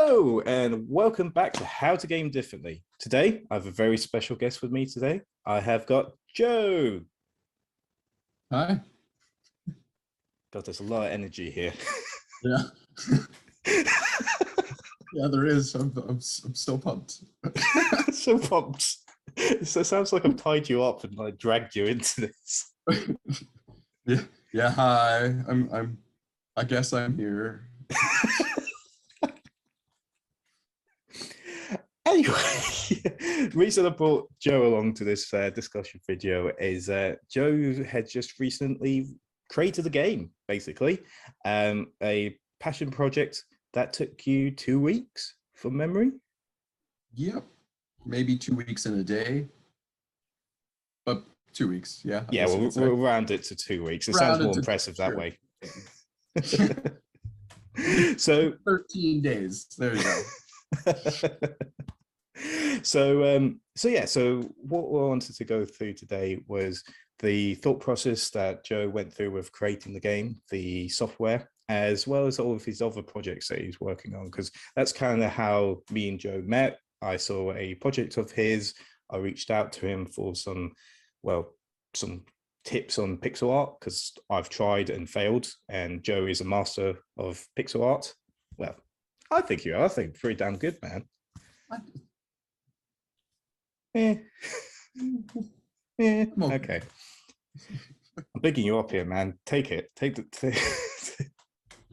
Hello and welcome back to How to Game Differently. Today, I have a very special guest with me today. I have got Joe. Hi. God, there's a lot of energy here. Yeah. Yeah, there is. I'm so pumped. So pumped. So it sounds like I've tied you up and like dragged you into this. Yeah. Hi. I guess I'm here. Anyway, reason I brought Joe along to this discussion video is Joe had just recently created a game, basically, a passion project that took you 2 weeks from memory. Yep. Maybe 2 weeks and a day. But 2 weeks, yeah. Yeah, we'll round it to 2 weeks. It sounds more impressive that way. So 13 days. There you go. So what we wanted to go through today was the thought process that Joe went through with creating the game, the software, as well as all of his other projects that he's working on, because that's kind of how me and Joe met. I saw a project of his. I reached out to him for some tips on pixel art, because I've tried and failed, and Joe is a master of pixel art. Well, I think you are. I think pretty damn good, man. Okay. I'm bigging you up here, man. Take it.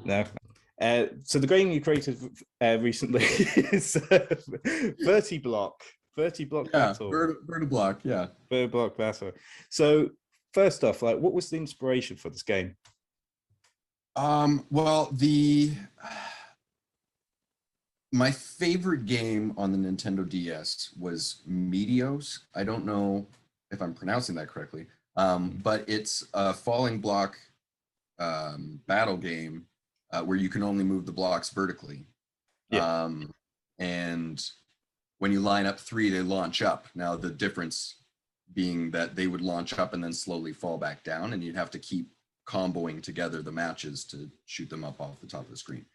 No. So the game you created recently is Vertiblock Battle. Vertiblock, yeah. Vertiblock Battle. So first off, like, what was the inspiration for this game? Well, my favorite game on the Nintendo DS was Meteos. I don't know if I'm pronouncing that correctly, but it's a falling block battle game where you can only move the blocks vertically. Yeah. And when you line up 3, they launch up. Now, the difference being that they would launch up and then slowly fall back down, and you'd have to keep comboing together the matches to shoot them up off the top of the screen.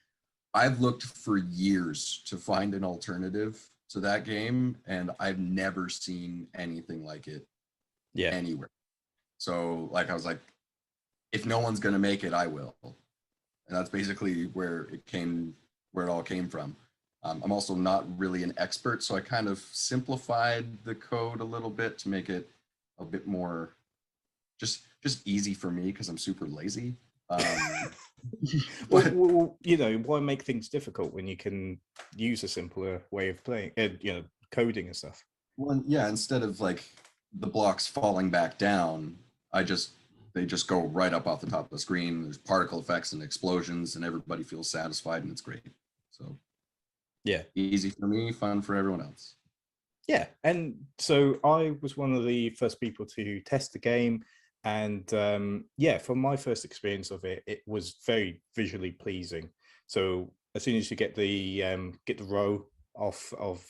I've looked for years to find an alternative to that game, and I've never seen anything like it anywhere. So, like, I was like, if no one's going to make it, I will. And that's basically where it all came from. I'm also not really an expert, so I kind of simplified the code a little bit to make it a bit more just easy for me, because I'm super lazy. Well, why make things difficult when you can use a simpler way of playing, coding and stuff? Well, yeah, instead of like the blocks falling back down, they just go right up off the top of the screen. There's particle effects and explosions, and everybody feels satisfied, and it's great. So yeah, easy for me, fun for everyone else. Yeah, and so I was one of the first people to test the game, and from my first experience of it, it was very visually pleasing. So as soon as you get the row off of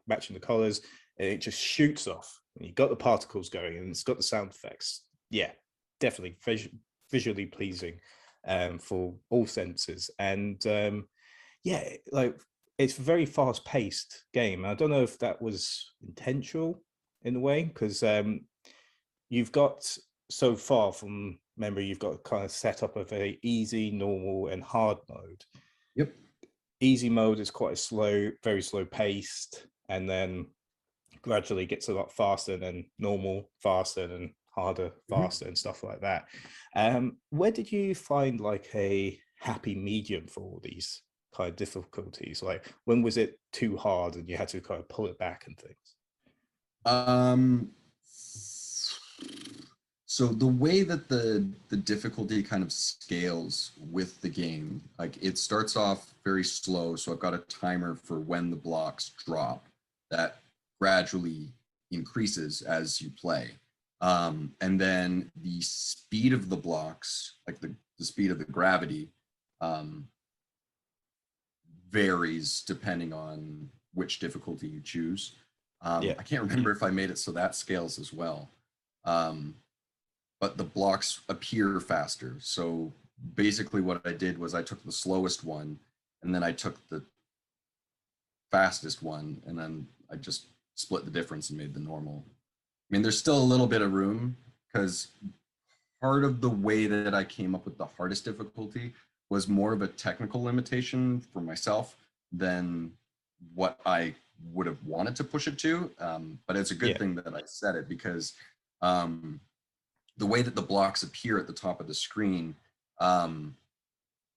matching the colors, it just shoots off, and you got the particles going, and it's got the sound effects. Yeah, definitely visually pleasing for all senses, and it's a very fast-paced game. I don't know if that was intentional in a way, because you've got, so far from memory, you've got kind of set up a very easy, normal, and hard mode. Yep. Easy mode is quite very slow-paced, and then gradually gets a lot faster, and then normal, faster, and harder, faster, and stuff like that. Where did you find like a happy medium for all these kind of difficulties? Like, when was it too hard and you had to kind of pull it back and things? So the way that the difficulty kind of scales with the game, like, it starts off very slow, so I've got a timer for when the blocks drop that gradually increases as you play. And then the speed of the blocks, like the speed of the gravity, varies depending on which difficulty you choose. I can't remember if I made it so that scales as well. But the blocks appear faster. So basically what I did was I took the slowest one, and then I took the fastest one, and then I just split the difference and made the normal. I mean, there's still a little bit of room because part of the way that I came up with the hardest difficulty was more of a technical limitation for myself than what I would have wanted to push it to. But it's a good thing that I said it, because the way that the blocks appear at the top of the screen,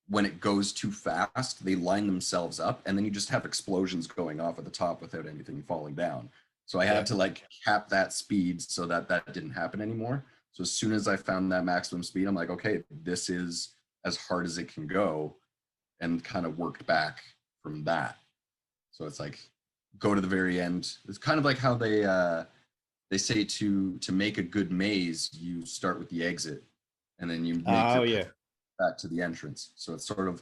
when it goes too fast, they line themselves up, and then you just have explosions going off at the top without anything falling down. So I had to like cap that speed so that that didn't happen anymore. So as soon as I found that maximum speed, I'm like, okay, this is as hard as it can go, and kind of worked back from that. So it's like, go to the very end. It's kind of like how they say to make a good maze, you start with the exit, and then you make your path back to the entrance. So it's sort of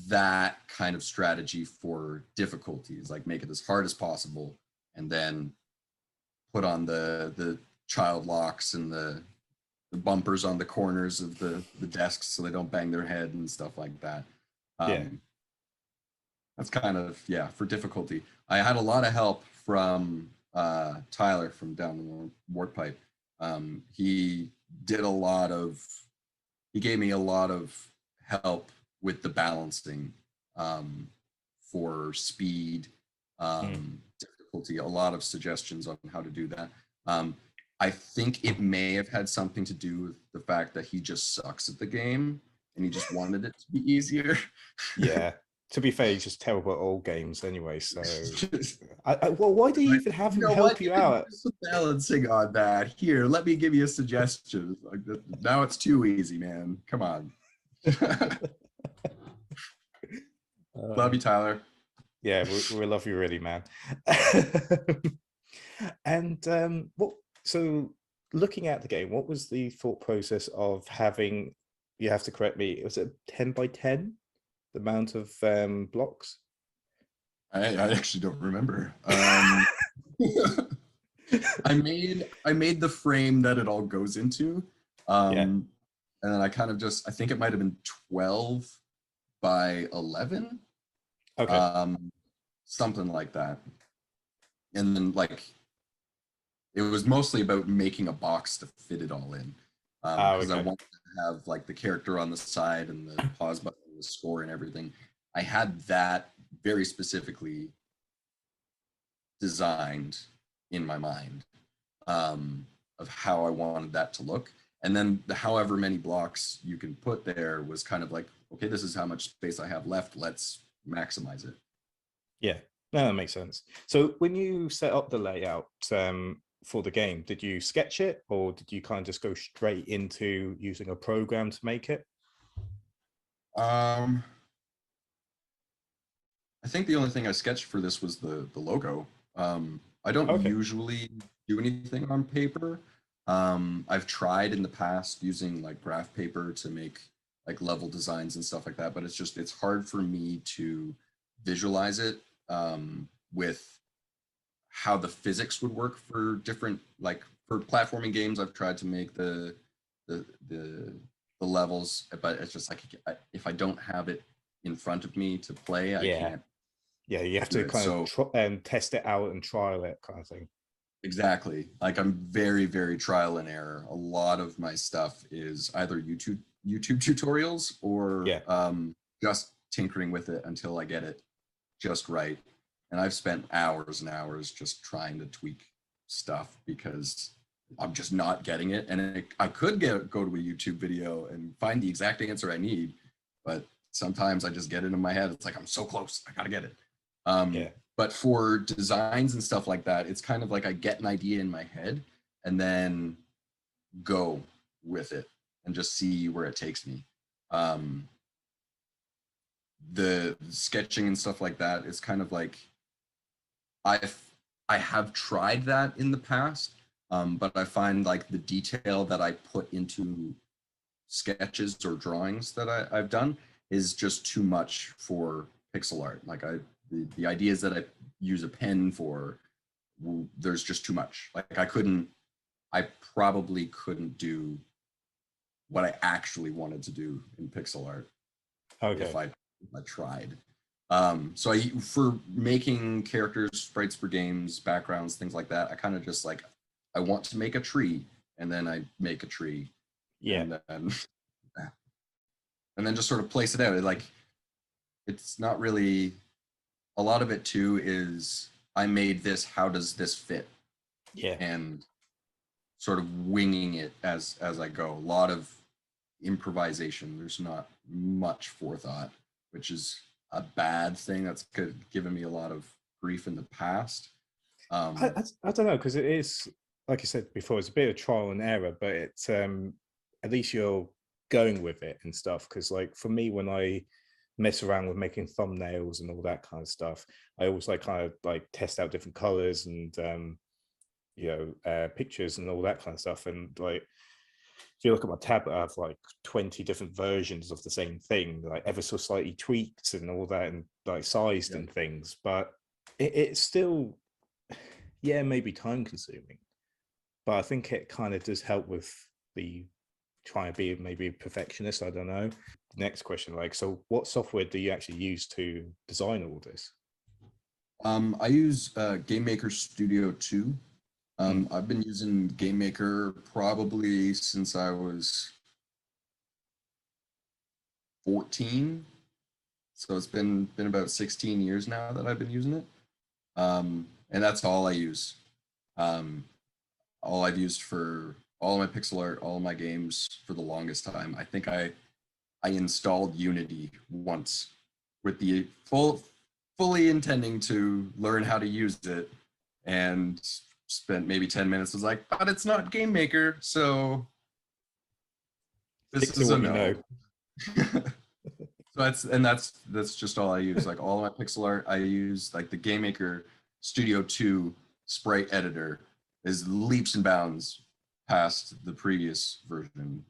that kind of strategy for difficulties, like make it as hard as possible, and then put on the child locks and the bumpers on the corners of the desks so they don't bang their head and stuff like that. That's kind of, for difficulty. I had a lot of help from Tyler from down the Wart Pipe. He gave me a lot of help with the balancing for speed, difficulty, a lot of suggestions on how to do that. I think it may have had something to do with the fact that he just sucks at the game and he just wanted it to be easier. Yeah. To be fair, he's just terrible at all games anyway. So, well, why do you even have him help you out? Some balancing on that. Here, let me give you a suggestion. Like, now it's too easy, man. Come on. Love you, Tyler. Yeah, we love you, really, man. And so looking at the game, what was the thought process of having? You have to correct me. Was it 10 by 10? The amount of blocks? I actually don't remember. I made the frame that it all goes into, and then I kind of just, I think it might have been 12 by 11, something like that. And then like it was mostly about making a box to fit it all in, because I wanted to have like the character on the side and the pause button, the score and everything. I had that very specifically designed in my mind, of how I wanted that to look. And then the however many blocks you can put there was kind of like, okay, this is how much space I have left. Let's maximize it. Yeah, no, that makes sense. So when you set up the layout for the game, did you sketch it, or did you kind of just go straight into using a program to make it? I think the only thing I sketched for this was the logo. I don't usually do anything on paper. I've tried in the past using like graph paper to make like level designs and stuff like that, but it's hard for me to visualize it with how the physics would work for different, like for platforming games. I've tried to make the levels, but it's just like, if I don't have it in front of me to play, I can't. Yeah, you have to kind of test it out and trial it, kind of thing. Exactly. Like I'm very, very trial and error. A lot of my stuff is either YouTube tutorials or just tinkering with it until I get it just right. And I've spent hours and hours just trying to tweak stuff because I'm just not getting it. And I could go to a YouTube video and find the exact answer I need, but sometimes I just get it in my head. It's like, I'm so close, I gotta get it. But for designs and stuff like that, it's kind of like I get an idea in my head and then go with it and just see where it takes me. The sketching and stuff like that is kind of like, I have tried that in the past, but I find like the detail that I put into sketches or drawings that I've done is just too much for pixel art. Like the ideas that I use a pen for, there's just too much. Like I probably couldn't do what I actually wanted to do in pixel art if I tried. So for making characters, sprites for games, backgrounds, things like that, I kind of just like, I want to make a tree, and then I make a tree, Yeah. and then and then just sort of place it out. Like, it's not really, a lot of it too is I made this, how does this fit? Yeah. And sort of winging it as I go. A lot of improvisation. There's not much forethought, which is a bad thing. That's given me a lot of grief in the past. I don't know, because it is, like I said before, it's a bit of trial and error, but it's at least you're going with it and stuff. Because like for me, when I mess around with making thumbnails and all that kind of stuff, I always like kind of like test out different colors and pictures and all that kind of stuff. And like if you look at my tablet, I have like 20 different versions of the same thing, like ever so slightly tweaked and all that, and like sized and things. But it's still, yeah, maybe time consuming. But I think it kind of does help with the trying to be maybe a perfectionist. I don't know. Next question, like, so what software do you actually use to design all this? I use Game Maker Studio 2. Mm. I've been using Game Maker probably since I was 14. So it's been about 16 years now that I've been using it. And that's all I use. All I've used for all my pixel art, all my games for the longest time. I think I installed Unity once with the fully intending to learn how to use it, and spent maybe 10 minutes. Was like, but it's not Game Maker, so this Stick to is a what you no. know. So that's just all I use. Like all my pixel art, I use like the Game Maker Studio 2 sprite editor is leaps and bounds past the previous version.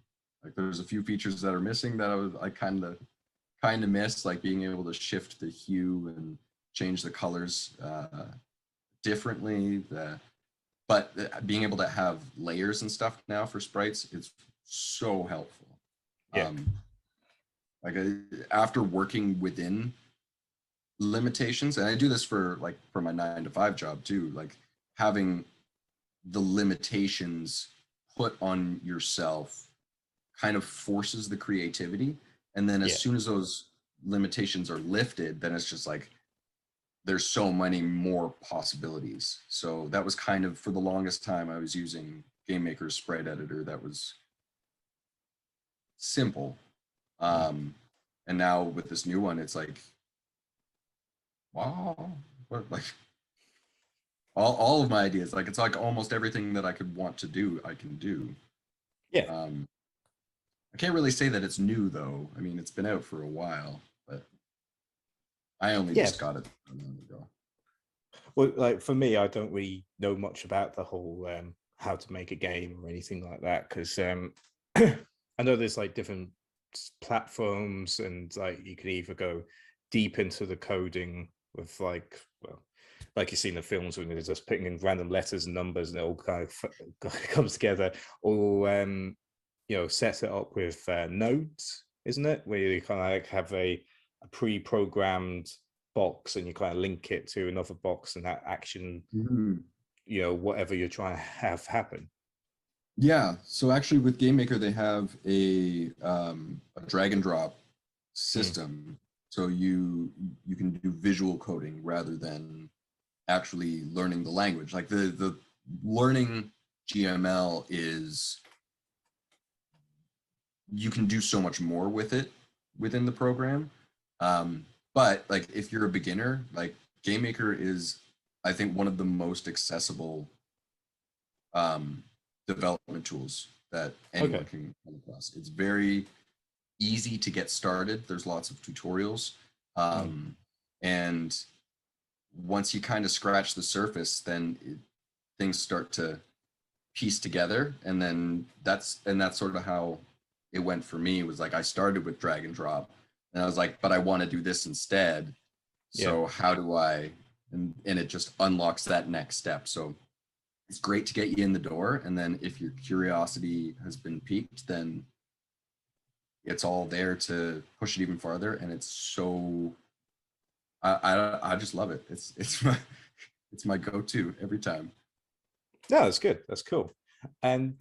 Like there's a few features that are missing that I kind of miss, like being able to shift the hue and change the colors differently. But being able to have layers and stuff now for sprites, it's so helpful. Yeah. Like after working within limitations, and I do this for my 9 to 5 job too, like having the limitations put on yourself kind of forces the creativity. And then as soon as those limitations are lifted, then it's just like there's so many more possibilities. So that was kind of, for the longest time, I was using Game Maker's sprite editor that was simple. And now with this new one, it's like, wow, what, like all of my ideas, like it's like almost everything that I could want to do, I can do. Yeah. I can't really say that it's new though. I mean, it's been out for a while, but I only just got it a month ago. Well, like for me, I don't really know much about the whole how to make a game or anything like that, because I know there's like different platforms, and like you can either go deep into the coding with like, well, like you see in the films when they're just putting in random letters and numbers and it all kind of comes together, or set it up with nodes, isn't it, where you kind of like have a pre-programmed box and you kind of link it to another box, and that action, whatever you're trying to have happen. Yeah, so actually with Game Maker, they have a drag and drop system. So you can do visual coding rather than actually learning the language. Like the learning GML is, you can do so much more with it within the program. But like if you're a beginner, like Game Maker is, I think, one of the most accessible development tools that anyone can come across. It's very easy to get started. There's lots of tutorials. And once you kind of scratch the surface, then things start to piece together. And then that's sort of how it went for me. It was like I started with drag and drop, and I was like, but I want to do this instead. So how do I, and it just unlocks that next step. So it's great to get you in the door. And then if your curiosity has been piqued, then it's all there to push it even farther. And it's so I just love it. It's my go-to every time. No, that's good. That's cool. And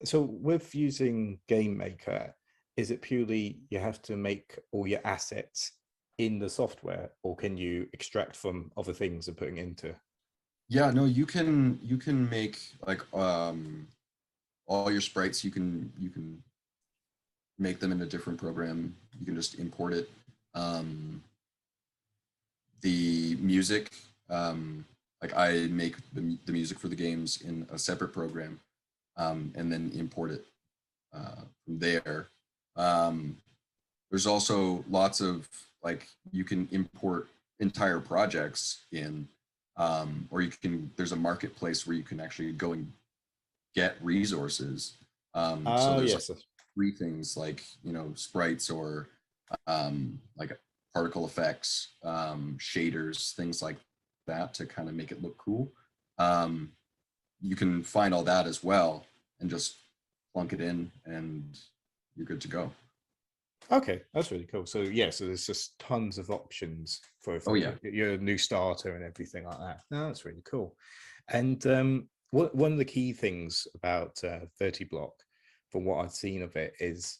so with using Game Maker, is it purely you have to make all your assets in the software, or can you extract from other things and putting into? Yeah, no, you can make like all your sprites. You can make them in a different program. You can just import it. Um, the music, like I make the music for the games in a separate program, and then import it from there. Um, there's also lots of like you can import entire projects in, or you can. There's a marketplace where you can actually go and get resources. So Oh, there's like yes. free things like sprites or like particle effects, shaders, things like that to kind of make it look cool. Um, you can find all that as well and just plunk it in, and you're good to go. Okay, that's really cool. So yeah, so there's just tons of options for if Oh like yeah, you're a new starter and everything like that. No, that's really cool. And one of the key things about Vertiblock, from what I've seen of it, is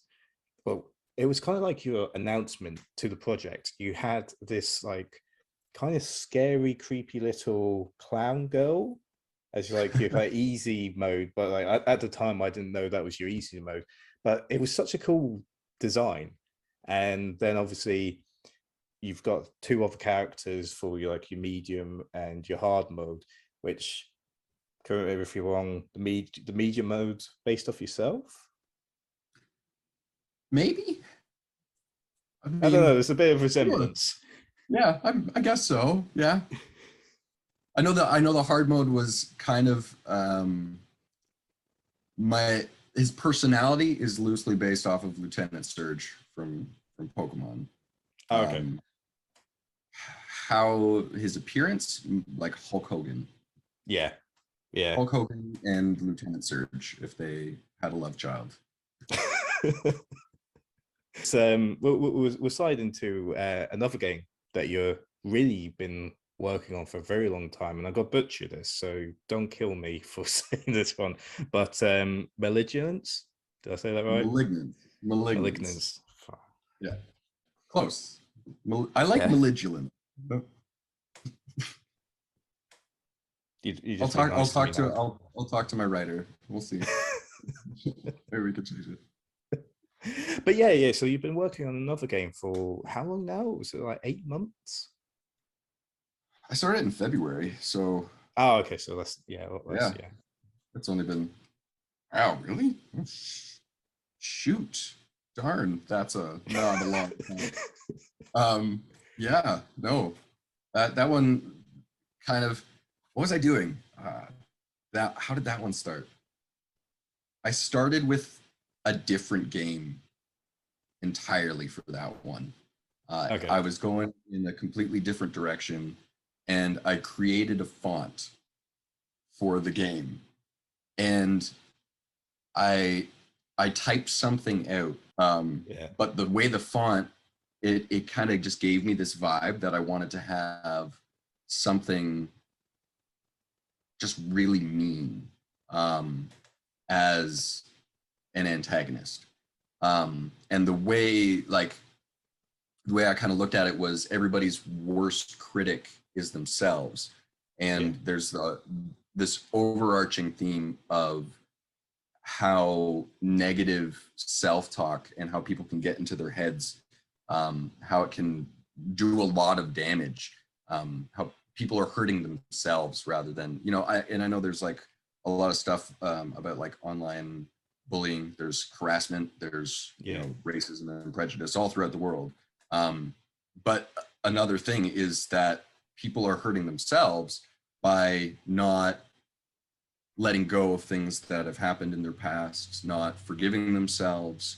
well, it was kind of like your announcement to the project. You had this like kind of scary, creepy little clown girl as like your like easy mode, but like at the time I didn't know that was your easy mode. But it was such a cool design. And then obviously you've got two other characters for your like your medium and your hard mode, which correct me if you're wrong, the medium mode based off yourself. maybe. I I don't know. mean, There's a bit of sure. resemblance. Yeah, I guess so. Yeah, I know the hard mode was kind of my his personality is loosely based off of Lieutenant Surge from Pokemon. Oh, okay. Um, how his appearance, like Hulk Hogan, Yeah. Yeah. Hulk Hogan and Lieutenant Surge, if they had a love child. So we're sliding to another game that you're really been working on for a very long time, and I got butcher this, so don't kill me for saying this one. But Malignance, did I say that right? Malignance. Malignance. Yeah, close. I like Yeah, malignant. you I'll just be talk. nice to me now. I'll talk to my writer. We'll see. Maybe we could change it. But yeah, yeah. So you've been working on another game for how long now? Was it like 8 months? I started in February, so Oh, okay. So that's yeah, that's yeah, yeah. it's only been. Wow, really? Oh, shoot, darn, that's not a long time. Yeah, no, that one kind of. What was I doing? That how did that one start? I started with a different game entirely for that one. I Okay. was going in a completely different direction, and I created a font for the game, and I I typed something out. Yeah. But the way the font, it kind of just gave me this vibe that I wanted to have something just really mean as an antagonist. And the way I kind of looked at it was everybody's worst critic is themselves, Yeah. and there's this overarching theme of how negative self-talk and how people can get into their heads, how it can do a lot of damage, how people are hurting themselves rather than I know there's like a lot of stuff about like online bullying, there's harassment, there's Yeah. racism and prejudice all throughout the world, but another thing is that people are hurting themselves by not letting go of things that have happened in their past, not forgiving themselves,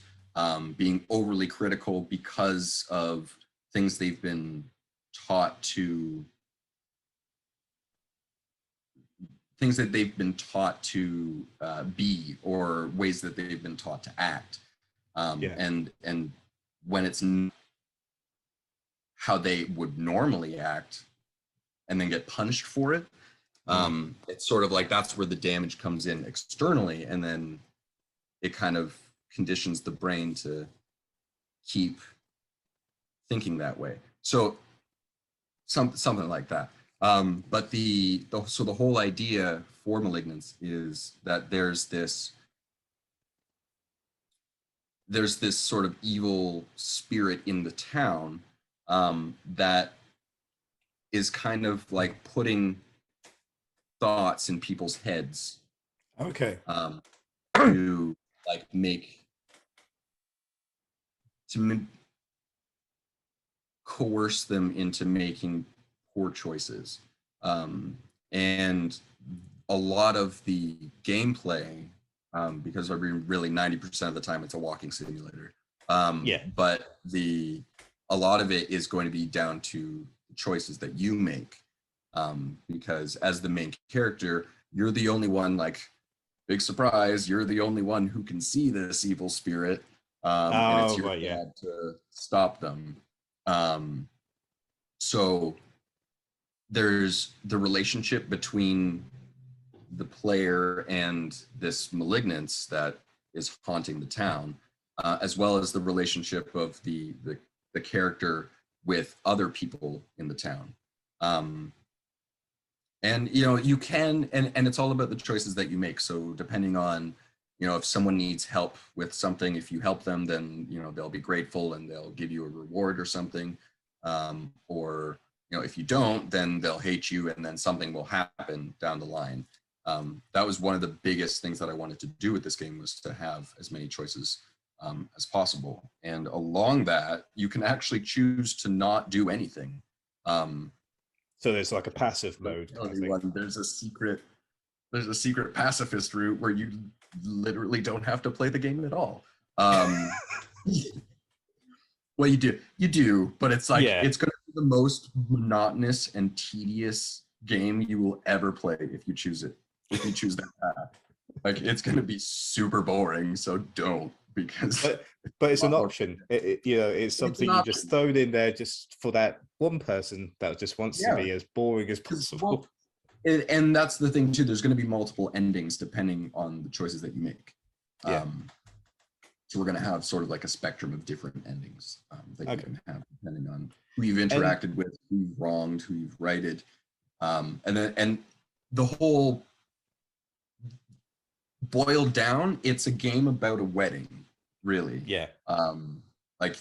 being overly critical because of things they've been taught to, things that they've been taught to be, or ways that they've been taught to act. Yeah. And when it's how they would normally act and then get punished for it. It's sort of like that's where the damage comes in externally, and then it kind of conditions the brain to keep thinking that way. So something like that. But so the whole idea for Malignance is that there's this sort of evil spirit in the town that is kind of like putting thoughts in people's heads. Okay. To like coerce them into making poor choices. And a lot of the gameplay, because I mean, really 90% of the time it's a walking simulator. But a lot of it is going to be down to the choices that you make. Because as the main character, you're the only one, like, big surprise, you're the only one who can see this evil spirit. And it's your job to stop them. So there's the relationship between the player and this malignance that is haunting the town, as well as the relationship of the character with other people in the town. And you can, and it's all about the choices that you make. So depending on, if someone needs help with something, if you help them, then they'll be grateful and they'll give you a reward or something. Or if you don't, then they'll hate you, and then something will happen down the line. That was one of the biggest things that I wanted to do with this game, was to have as many choices as possible. And along that, you can actually choose to not do anything. So there's like a passive mode. There's a secret pacifist route where you literally don't have to play the game at all. Well, you do, but it's like, it's going to be the most monotonous and tedious game you will ever play if you choose it. If you choose that path, like, it's going to be super boring. So don't, because. But it's an option. It's something you just throw it in there just for that one person that just wants to be as boring as possible. And that's the thing too. There's going to be multiple endings depending on the choices that you make. So we're going to have sort of like a spectrum of different endings that you can have depending on who you've interacted with, who you've wronged, who you've righted, and the whole boiled down. It's a game about a wedding, really. Like,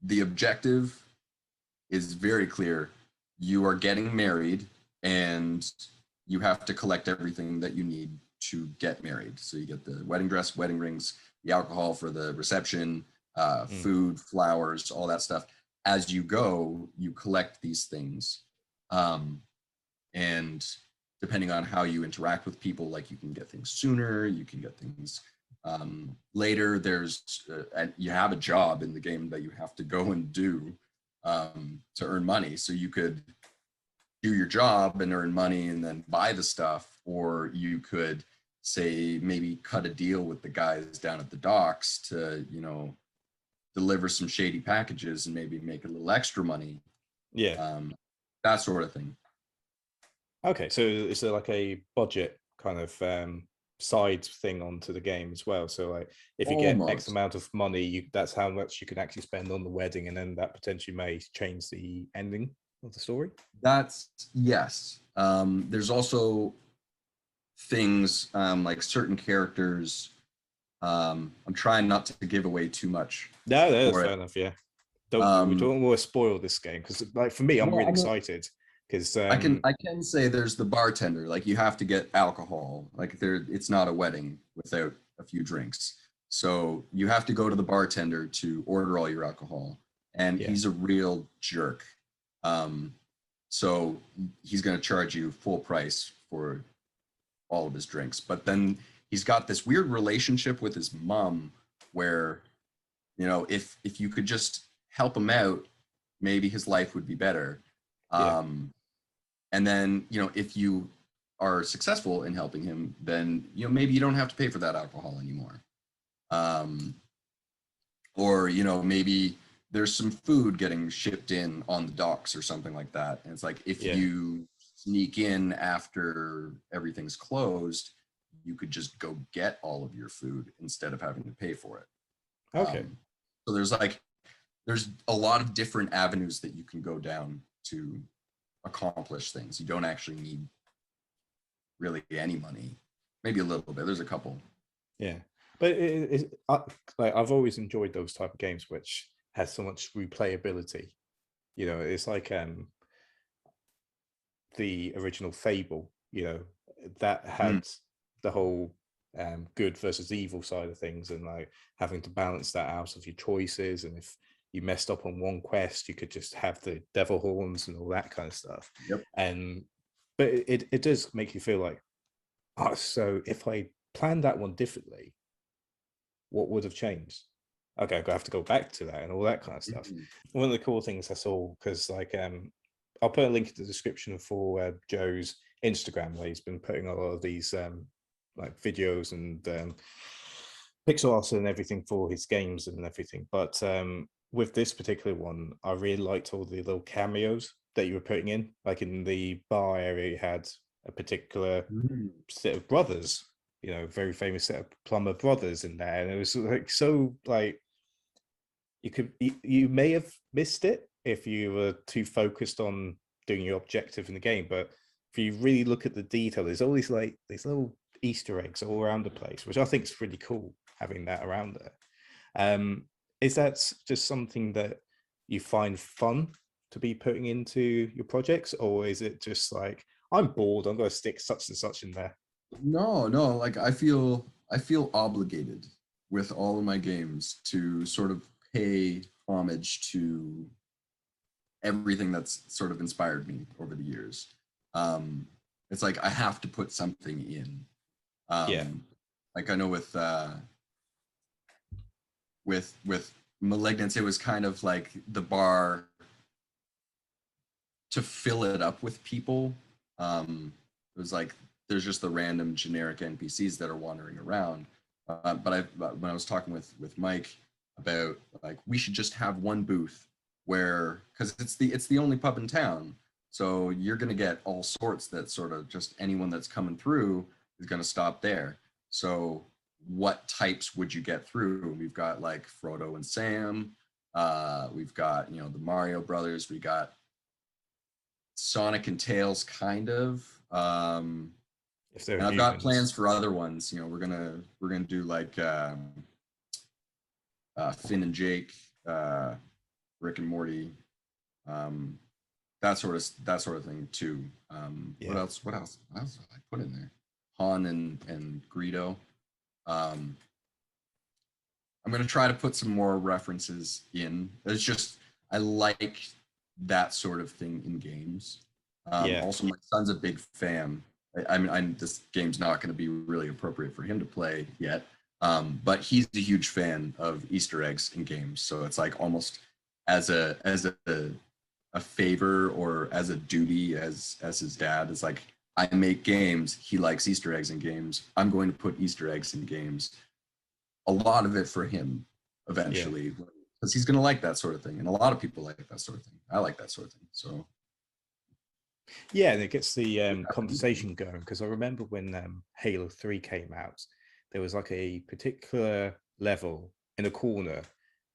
the objective is very clear. You are getting married, and you have to collect everything that you need to get married. So you get the wedding dress, wedding rings, the alcohol for the reception, food, flowers, all that stuff. As you go, you collect these things. And depending on how you interact with people, like, you can get things sooner, you can get things later. There's you have a job in the game that you have to go and do to earn money. So you could do your job and earn money and then buy the stuff, or you could say maybe cut a deal with the guys down at the docks to deliver some shady packages and maybe make a little extra money. That sort of thing. Okay, so is there like a budget kind of side thing onto the game as well? So like, if you get X amount of money, that's how much you can actually spend on the wedding, and then that potentially may change the ending of the story? Yes. There's also things like certain characters. I'm trying not to give away too much. No, that's fair enough. Yeah, we don't want to spoil this game, because, like, for me, I'm really excited. Because I can say there's the bartender. Like, you have to get alcohol. Like, it's not a wedding without a few drinks. So you have to go to the bartender to order all your alcohol, and he's a real jerk. So he's going to charge you full price for all of his drinks. But then he's got this weird relationship with his mom where, if you could just help him out, maybe his life would be better. And then, if you are successful in helping him, then, maybe you don't have to pay for that alcohol anymore. Or, maybe there's some food getting shipped in on the docks or something like that. And it's like if Yeah. you sneak in after everything's closed, you could just go get all of your food instead of having to pay for it. Okay. So there's a lot of different avenues that you can go down to accomplish things. You don't actually need really any money, maybe a little bit. There's a couple. Yeah, but like I've always enjoyed those type of games which has so much replayability. You know, it's like the original Fable. You know, that Mm, had the whole good versus evil side of things, and like having to balance that out of your choices. And if you messed up on one quest, you could just have the devil horns and all that kind of stuff. yep. And but it does make you feel like, oh, so if I planned that one differently, what would have changed? Okay, I'm gonna have to go back to that and all that kind of stuff. Mhm. One of the cool things I saw, because like I'll put a link in the description for Joe's Instagram, where he's been putting a lot of these like videos and pixel art and everything for his games and everything. But with this particular one, I really liked all the little cameos that you were putting in. Like in the bar area, you had a particular Mm. set of brothers, you know, very famous set of plumber brothers in there, and it was like so like you may have missed it if you were too focused on doing your objective in the game, but if you really look at the detail, there's always like these little Easter eggs all around the place, which I think is really cool having that around there. Is that just something that you find fun to be putting into your projects, or is it just like I'm bored, I'm going to stick such and such in there? No, no, like I feel obligated with all of my games to sort of pay homage to everything that's sort of inspired me over the years. Um, it's like I have to put something in. Yeah, Like I know with Malignance, it was kind of like the bar to fill it up with people. It was like there's just the random generic NPCs that are wandering around. When I was talking with Mike about like we should just have one booth where because it's the only pub in town, so you're gonna get all sorts that sort of just anyone that's coming through is gonna stop there. So what types would you get through? We've got like Frodo and Sam. We've got the Mario Brothers. We got Sonic and Tails, kind of. if they're And I've got humans. plans for other ones. We're gonna do like Finn and Jake, Rick and Morty, um, that sort of thing too. What Yeah, else? What else? What else did I put in there? Han and Greedo. Um, I'm gonna try to put some more references in. It's just I like that sort of thing in games. yeah, Also, my son's a big fan. I mean, this game's not going to be really appropriate for him to play yet, but he's a huge fan of Easter eggs in games. So it's like almost as a favor or as a duty as his dad. It's like I make games. He likes Easter eggs in games. I'm going to put Easter eggs in games. A lot of it for him yeah. eventually, because he's going to like that sort of thing, and a lot of people like that sort of thing. I like that sort of thing. So Yeah, and it gets the conversation going, because I remember when Halo 3 came out, there was like a particular level in a corner,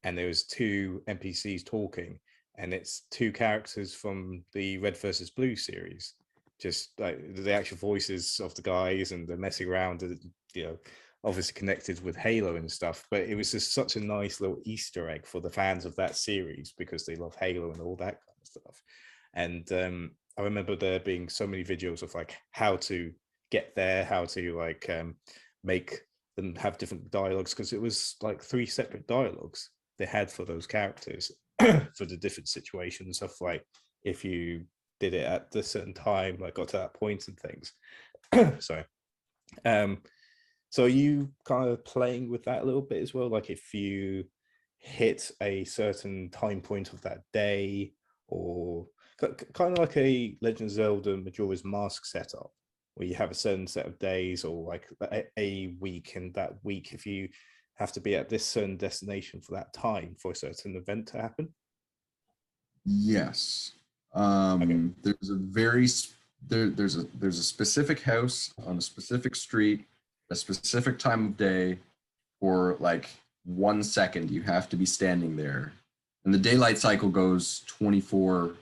and there was two NPCs talking, and it's two characters from the Red versus Blue series, just like the actual voices of the guys, and they're messing around, and, you know, obviously connected with Halo and stuff. But it was just such a nice little Easter egg for the fans of that series because they love Halo and all that kind of stuff. And I remember there being so many videos of like how to get there, how to like make them have different dialogues, because it was like three separate dialogues they had for those characters for the different situations of like if you did it at the certain time, like got to that point and things. Sorry. Um, so are you kind of playing with that a little bit as well? Like if you hit a certain time point of that day, or kind of like a Legend of Zelda Majora's Mask setup, where you have a certain set of days or like a week, and that week, if you have to be at this certain destination for that time for a certain event to happen? Yes. Okay. There's a there's a specific house on a specific street, a specific time of day. For like 1 second, you have to be standing there, and the daylight cycle goes 24.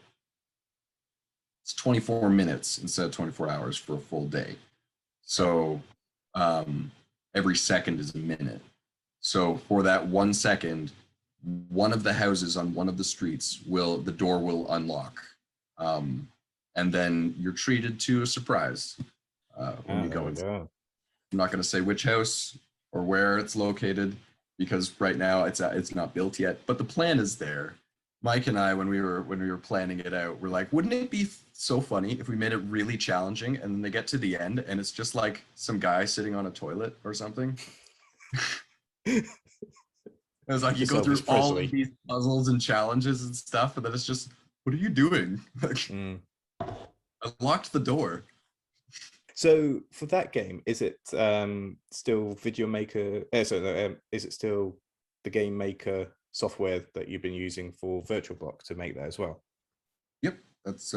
It's 24 minutes instead of 24 hours for a full day. So every second is a minute. So for that 1 second, one of the houses on one of the streets the door will unlock. And then you're treated to a surprise when you go inside. I'm not going to say which house or where it's located because right now it's not built yet, but the plan is there. Mike and I, when we were planning it out, we're like, wouldn't it be so funny if we made it really challenging and then they get to the end and it's just like some guy sitting on a toilet or something? It was like you go through all of these puzzles and challenges and stuff, and then it's just, what are you doing? I locked the door. So for that game, is it still Video Maker? Is it still the Game Maker software that you've been using for Virtiblock to make that as well? Yep, that's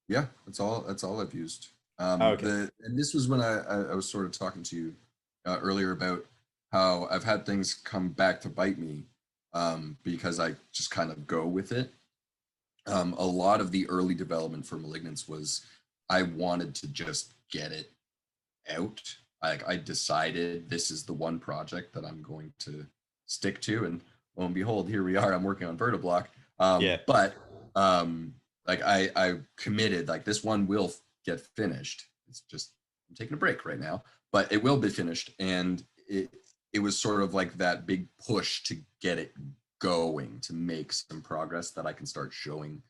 yeah, that's all I've used. Okay. And this was when I was sort of talking to you earlier about how I've had things come back to bite me because I just kind of go with it. A lot of the early development for Malignance was I wanted to just get it out. I decided this is the one project that I'm going to stick to, and lo and behold, here we are. I'm working on Vertiblock. But like I committed, like this one will get finished. It's just I'm taking a break right now, but it will be finished, and it was sort of like that big push to get it going, to make some progress that I can start showing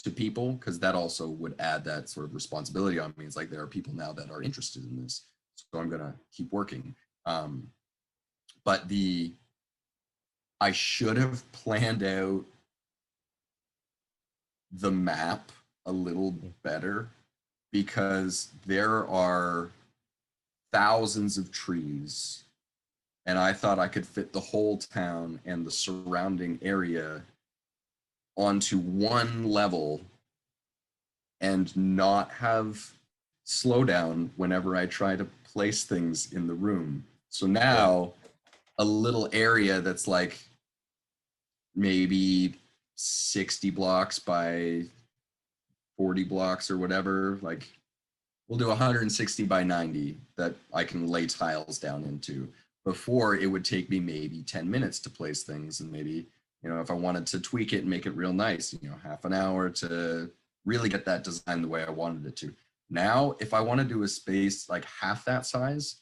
to people, because that also would add that sort of responsibility on me. It's like there are people now that are interested in this, so I'm gonna keep working. But I should have planned out the map a little better, because there are thousands of trees, and I thought I could fit the whole town and the surrounding area onto one level and not have slowdown whenever I try to place things in the room. So now a little area that's like maybe 60 blocks by 40 blocks or whatever, like we'll do 160 by 90 that I can lay tiles down into. Before, it would take me maybe 10 minutes to place things, and maybe, you know, if I wanted to tweak it and make it real nice, you know, half an hour to really get that design the way I wanted it to. Now, if I want to do a space like half that size,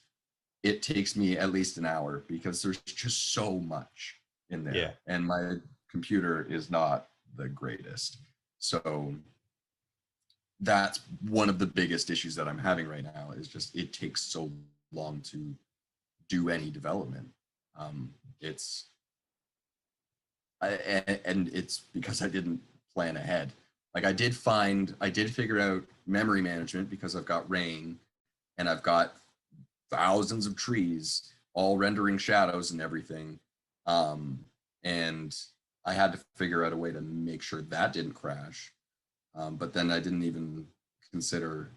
it takes me at least an hour, because there's just so much in there. And my computer is not the greatest. So that's one of the biggest issues that I'm having right now, is just it takes so long to do any development. And it's because I didn't plan ahead. Like I did figure out memory management, because I've got rain and I've got thousands of trees all rendering shadows and everything. And I had to figure out a way to make sure that didn't crash. But then I didn't even consider,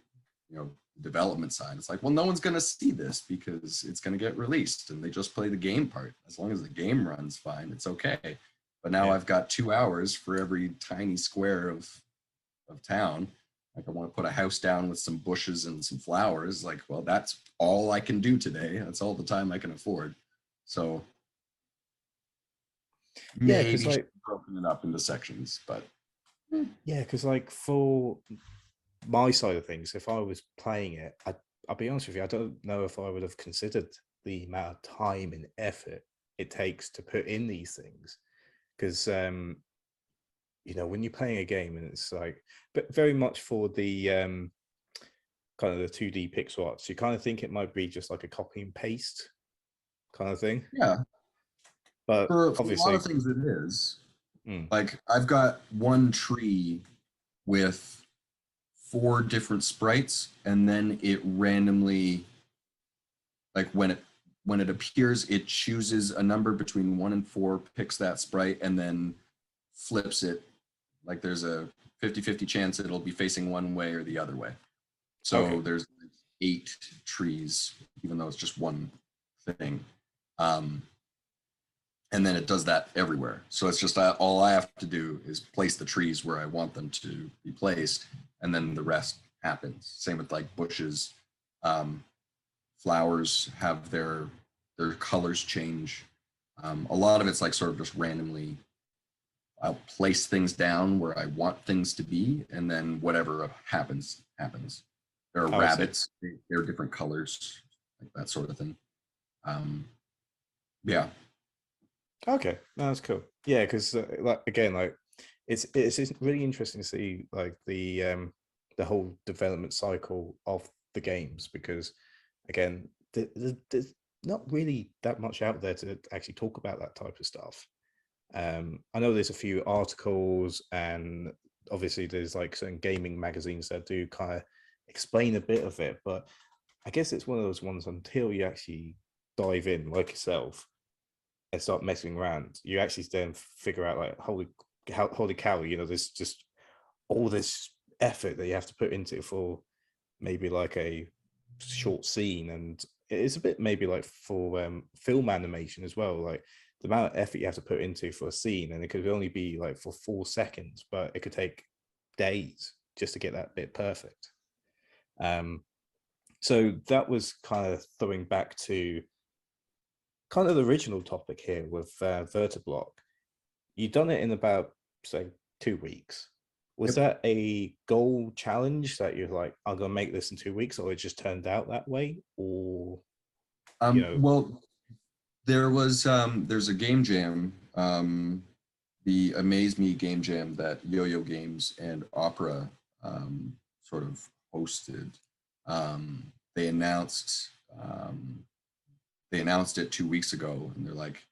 you know, development side. It's like, well, no one's going to see this because it's going to get released and they just play the game part. As long as the game runs fine, it's okay. But now I've got 2 hours for every tiny square of town. Like I want to put a house down with some bushes and some flowers. Like, well, that's all I can do today. That's all the time I can afford. So maybe like, broken it up into sections, but yeah, because like for my side of things, if I was playing it, I'll be honest with you, I don't know if I would have considered the amount of time and effort it takes to put in these things, because you know, when you're playing a game and it's like, but very much for the kind of the 2D pixel arts, you kind of think it might be just like a copy and paste kind of thing. Yeah, but for obviously a lot of things it is. Like I've got one tree with 4 different sprites, and then it randomly, like when when it appears, it chooses a number between 1 and 4, picks that sprite, and then flips it. Like there's a 50-50 chance it'll be facing one way or the other way. So there's 8 trees, even though it's just one thing. And then it does that everywhere. So it's just all I have to do is place the trees where I want them to be placed, and then the rest happens. Same with like bushes. Flowers have their colors change. A lot of it's like sort of just randomly, I'll place things down where I want things to be, and then whatever happens. There are rabbits, they're different colors, like that sort of thing. Yeah. Okay, no, that's cool. Yeah, because like again, like it's really interesting to see like the whole development cycle of the games, because again, there's not really that much out there to actually talk about that type of stuff. I know there's a few articles, and obviously there's like certain gaming magazines that do kind of explain a bit of it, but I guess it's one of those ones until you actually dive in, like yourself, and start messing around, you actually then figure out like, holy cow, you know, there's just all this effort that you have to put into for maybe like a short scene. And it's a bit maybe like for film animation as well, like the amount of effort you have to put into for a scene, and it could only be like for 4 seconds, but it could take days just to get that bit perfect. So that was kind of throwing back to kind of the original topic here with Vertiblock. You've done it in about, say, 2 weeks. Was that a goal challenge that you're like, I'm gonna make this in 2 weeks, or it just turned out that way? Or you know, Well, there's a game jam, the Amaze Me game jam that Yo-Yo Games and Opera sort of hosted. They announced it 2 weeks ago, and they're like,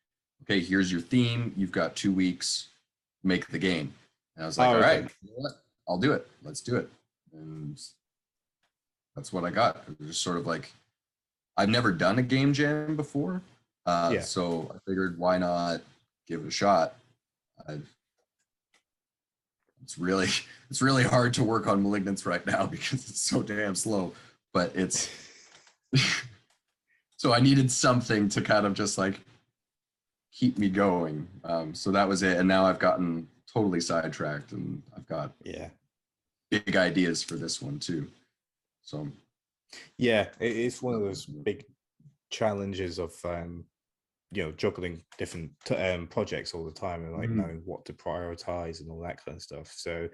okay, here's your theme, you've got 2 weeks, make the game. And I was like, all right, you know what? I'll do it, let's do it. And that's what I got. It was just sort of like, I've never done a game jam before, so I figured, why not give it a shot? It's really hard to work on Malignance right now because it's so damn slow, but it's so I needed something to kind of just like keep me going. So that was it. And now I've gotten totally sidetracked, and I've got big ideas for this one too. So yeah, it's one of those big challenges of you know, juggling different projects all the time, and like knowing what to prioritize and all that kind of stuff. So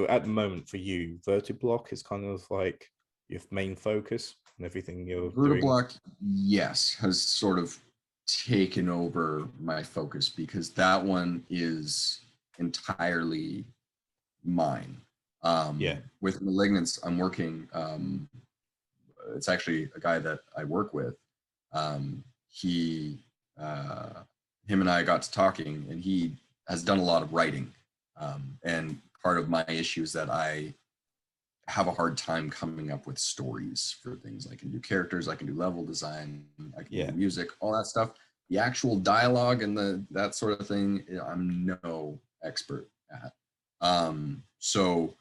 at the moment for you, Vertiblock is kind of like your main focus and everything you're doing. Vertiblock, yes, has sort of taken over my focus, because that one is entirely mine. With Malignance, I'm working, it's actually a guy that I work with. Him and I got to talking, and he has done a lot of writing. And part of my issue is that I have a hard time coming up with stories for things. I can do characters, I can do level design, I can do music, all that stuff. The actual dialogue and that sort of thing, I'm no expert at. So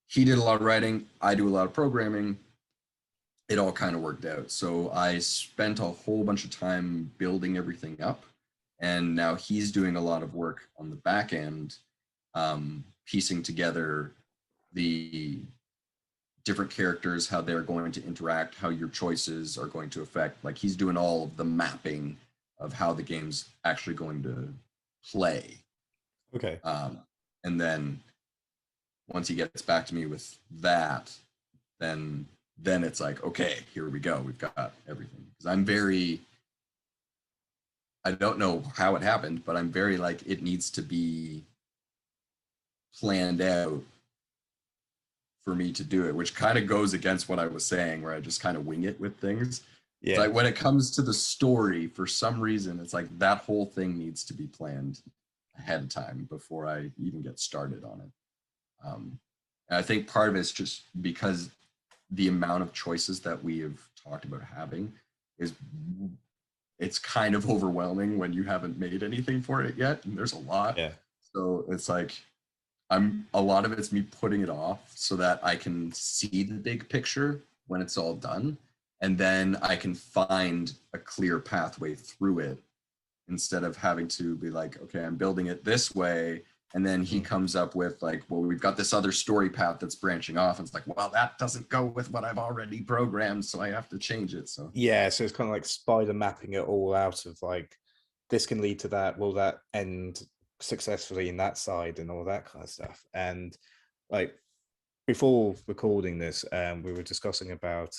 he did a lot of writing, I do a lot of programming. It all kind of worked out. So I spent a whole bunch of time building everything up, and now he's doing a lot of work on the back end, piecing together the different characters, how they're going to interact, how your choices are going to affect. Like, he's doing all of the mapping of how the game's actually going to play. Okay. And then once he gets back to me with that, then it's like, okay, here we go. We've got everything. Because I don't know how it happened, but I'm very like, it needs to be planned out for me to do it, which kind of goes against what I was saying, where I just kind of wing it with things. Yeah. It's like, when it comes to the story, for some reason, it's like that whole thing needs to be planned ahead of time before I even get started on it. And I think part of it's just because the amount of choices that we have talked about having, is it's kind of overwhelming when you haven't made anything for it yet, and there's a lot. Yeah. So it's like a lot of it's me putting it off so that I can see the big picture when it's all done, and then I can find a clear pathway through it instead of having to be like, okay, I'm building it this way, and then he comes up with like, well, we've got this other story path that's branching off, and it's like, well, that doesn't go with what I've already programmed, so I have to change it. So Yeah, so it's kind of like spider mapping it all out of like, this can lead to that, will that end successfully in that side, and all that kind of stuff. And like, before recording this, we were discussing about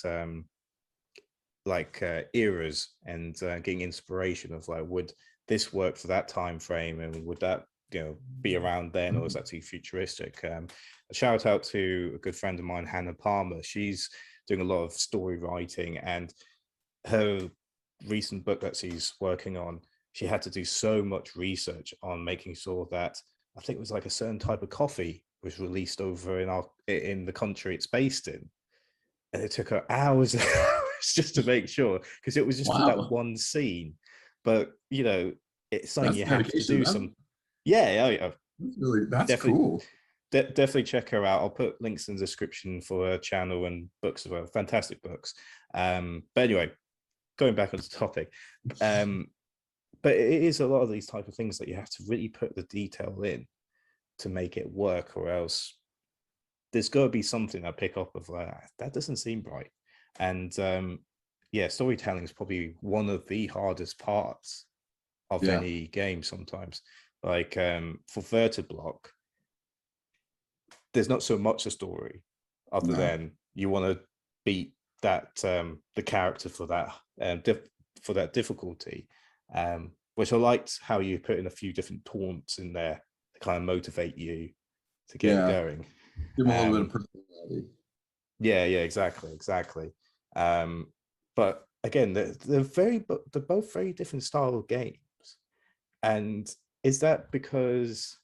eras and getting inspiration of like, would this work for that time frame, and would that be around then, or is that too futuristic? A shout out to a good friend of mine, Hannah Palmer. She's doing a lot of story writing, and her recent book that she's working on, she had to do so much research on making sure that, I think it was like a certain type of coffee was released over in the country it's based in, and it took her hours and hours just to make sure, because it was just for that one scene. But it's something that's you have to dedication. do. Some yeah, That's definitely cool. definitely check her out. I'll put links in the description for her channel and books as well. Fantastic books. But anyway, going back on the topic, but it is a lot of these type of things that you have to really put the detail in to make it work, or else there's got to be something I pick up of like, that doesn't seem right. And yeah, storytelling is probably one of the hardest parts of any game sometimes. Like for Vertiblock, there's not so much a story other than you want to beat that the character for that for that difficulty, which I liked how you put in a few different taunts in there to kind of motivate you to get going. Give them a little bit of personality. Yeah, exactly. But again, they're both very different style of games. And is that because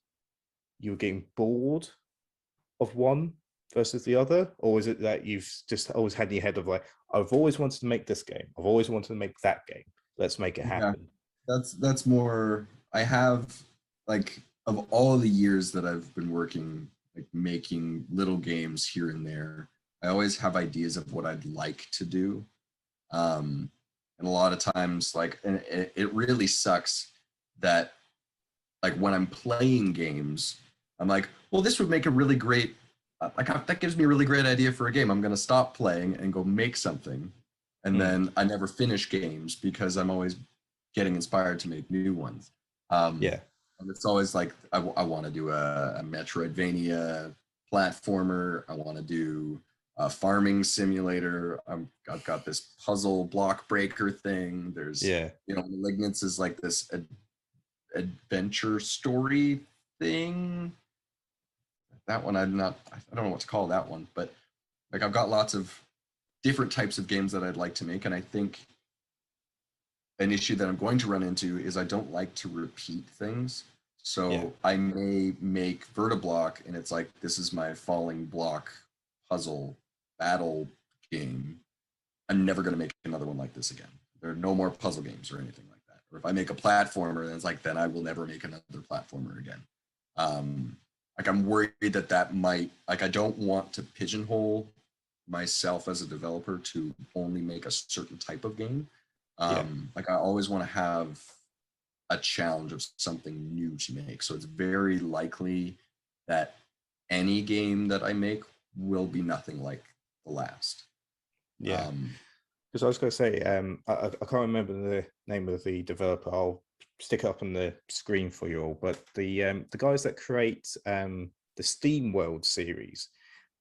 you're getting bored of one versus the other, or is it that you've just always had in your head of like, I've always wanted to make this game, I've always wanted to make that game, let's make it happen? That's more, I have, like, of all the years that I've been working, like making little games here and there, I always have ideas of what I'd like to do. And a lot of times, like, and it really sucks that, like, when I'm playing games, I'm like, well, this would make a really great, that gives me a really great idea for a game. I'm going to stop playing and go make something. And then I never finish games because I'm always getting inspired to make new ones. And it's always like, I want to do a Metroidvania platformer. I want to do a farming simulator. I've got this puzzle block breaker thing. There's, Malignance is like this adventure story thing. That one I don't know what to call that one, but like, I've got lots of different types of games that I'd like to make. And I think an issue that I'm going to run into is I don't like to repeat things. So I may make Vertiblock, and it's like, this is my falling block puzzle battle game. I'm never going to make another one like this again. There are no more puzzle games or anything like that. Or if I make a platformer, then it's like, then I will never make another platformer again. Like, I'm worried that might, like, I don't want to pigeonhole myself as a developer to only make a certain type of game. Like, I always want to have a challenge of something new to make. So it's very likely that any game that I make will be nothing like the last. Because I was going to say, I can't remember the name of the developer. I'll stick it up on the screen for you all. But the guys that create the Steam World series,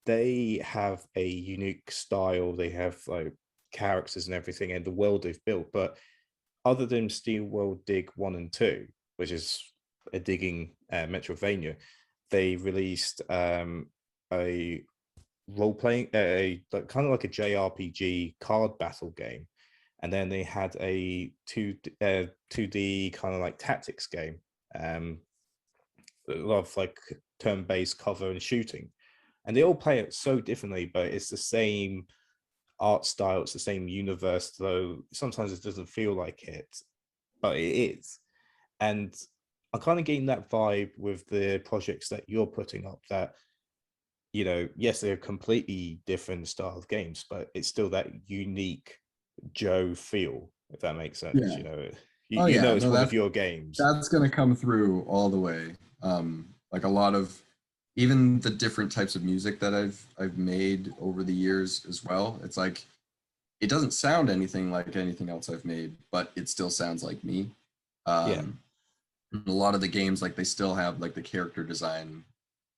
they have a unique style. They have like characters and everything, and the world they've built. But other than Steam World Dig 1 and 2, which is a digging Metroidvania, they released a role-playing, kind of like a JRPG card battle game. And then they had a 2D kind of like tactics game, a lot of like turn-based cover and shooting. And they all play it so differently, but it's the same art style, it's the same universe, though sometimes it doesn't feel like it, but it is. And I'm kind of getting that vibe with the projects that you're putting up, that, you know, yes, they're completely different style of games, but it's still that unique Joe feel, if that makes sense. Yeah. You know, Oh you know yeah. it's No, one of that your games. that's gonna come through all the way. Like a lot of even the different types of music that I've made over the years as well. It's like it doesn't sound anything like anything else I've made, but it still sounds like me. Yeah. A lot of the games, like they still have like the character design.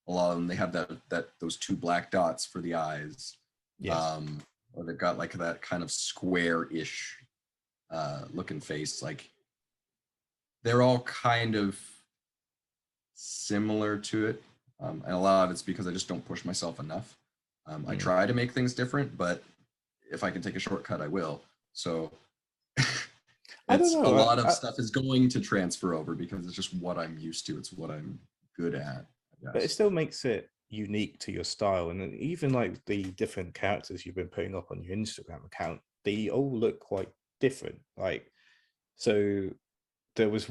A lot of them they have that those two black dots for the eyes. Yes. Um, or they've got like that kind of square-ish looking face. Like they're all kind of similar to it. And a lot of it's because I just don't push myself enough. I try to make things different, but if I can take a shortcut, I will. So I don't it's a know. lot of stuff is going to transfer over because it's just what I'm used to. It's what I'm good at, I But it guess. still makes it unique to your style. And then even like the different characters you've been putting up on your Instagram account, they all look quite different. Like, so there was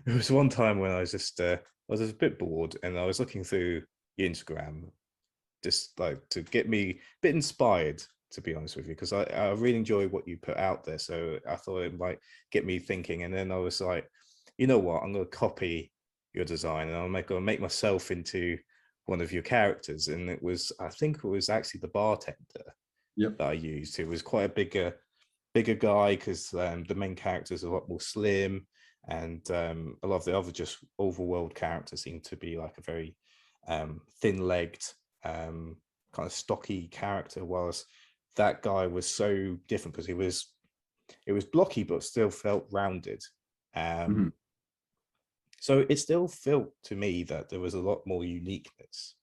there was one time when I was a bit bored, and I was looking through your Instagram just like to get me a bit inspired, to be honest with you, because I really enjoy what you put out there. So I thought it might get me thinking. And then I was like, you know what, I'm going to copy your design, and gonna make myself into one of your characters. And it was, I think it was actually the bartender Yep. that I used. It was quite a bigger guy, because the main character is a lot more slim, and a lot of the other just overworld characters seem to be like a very thin-legged, kind of stocky character, whilst that guy was so different because it was blocky but still felt rounded. Mm-hmm. So it still felt to me that there was a lot more uniqueness,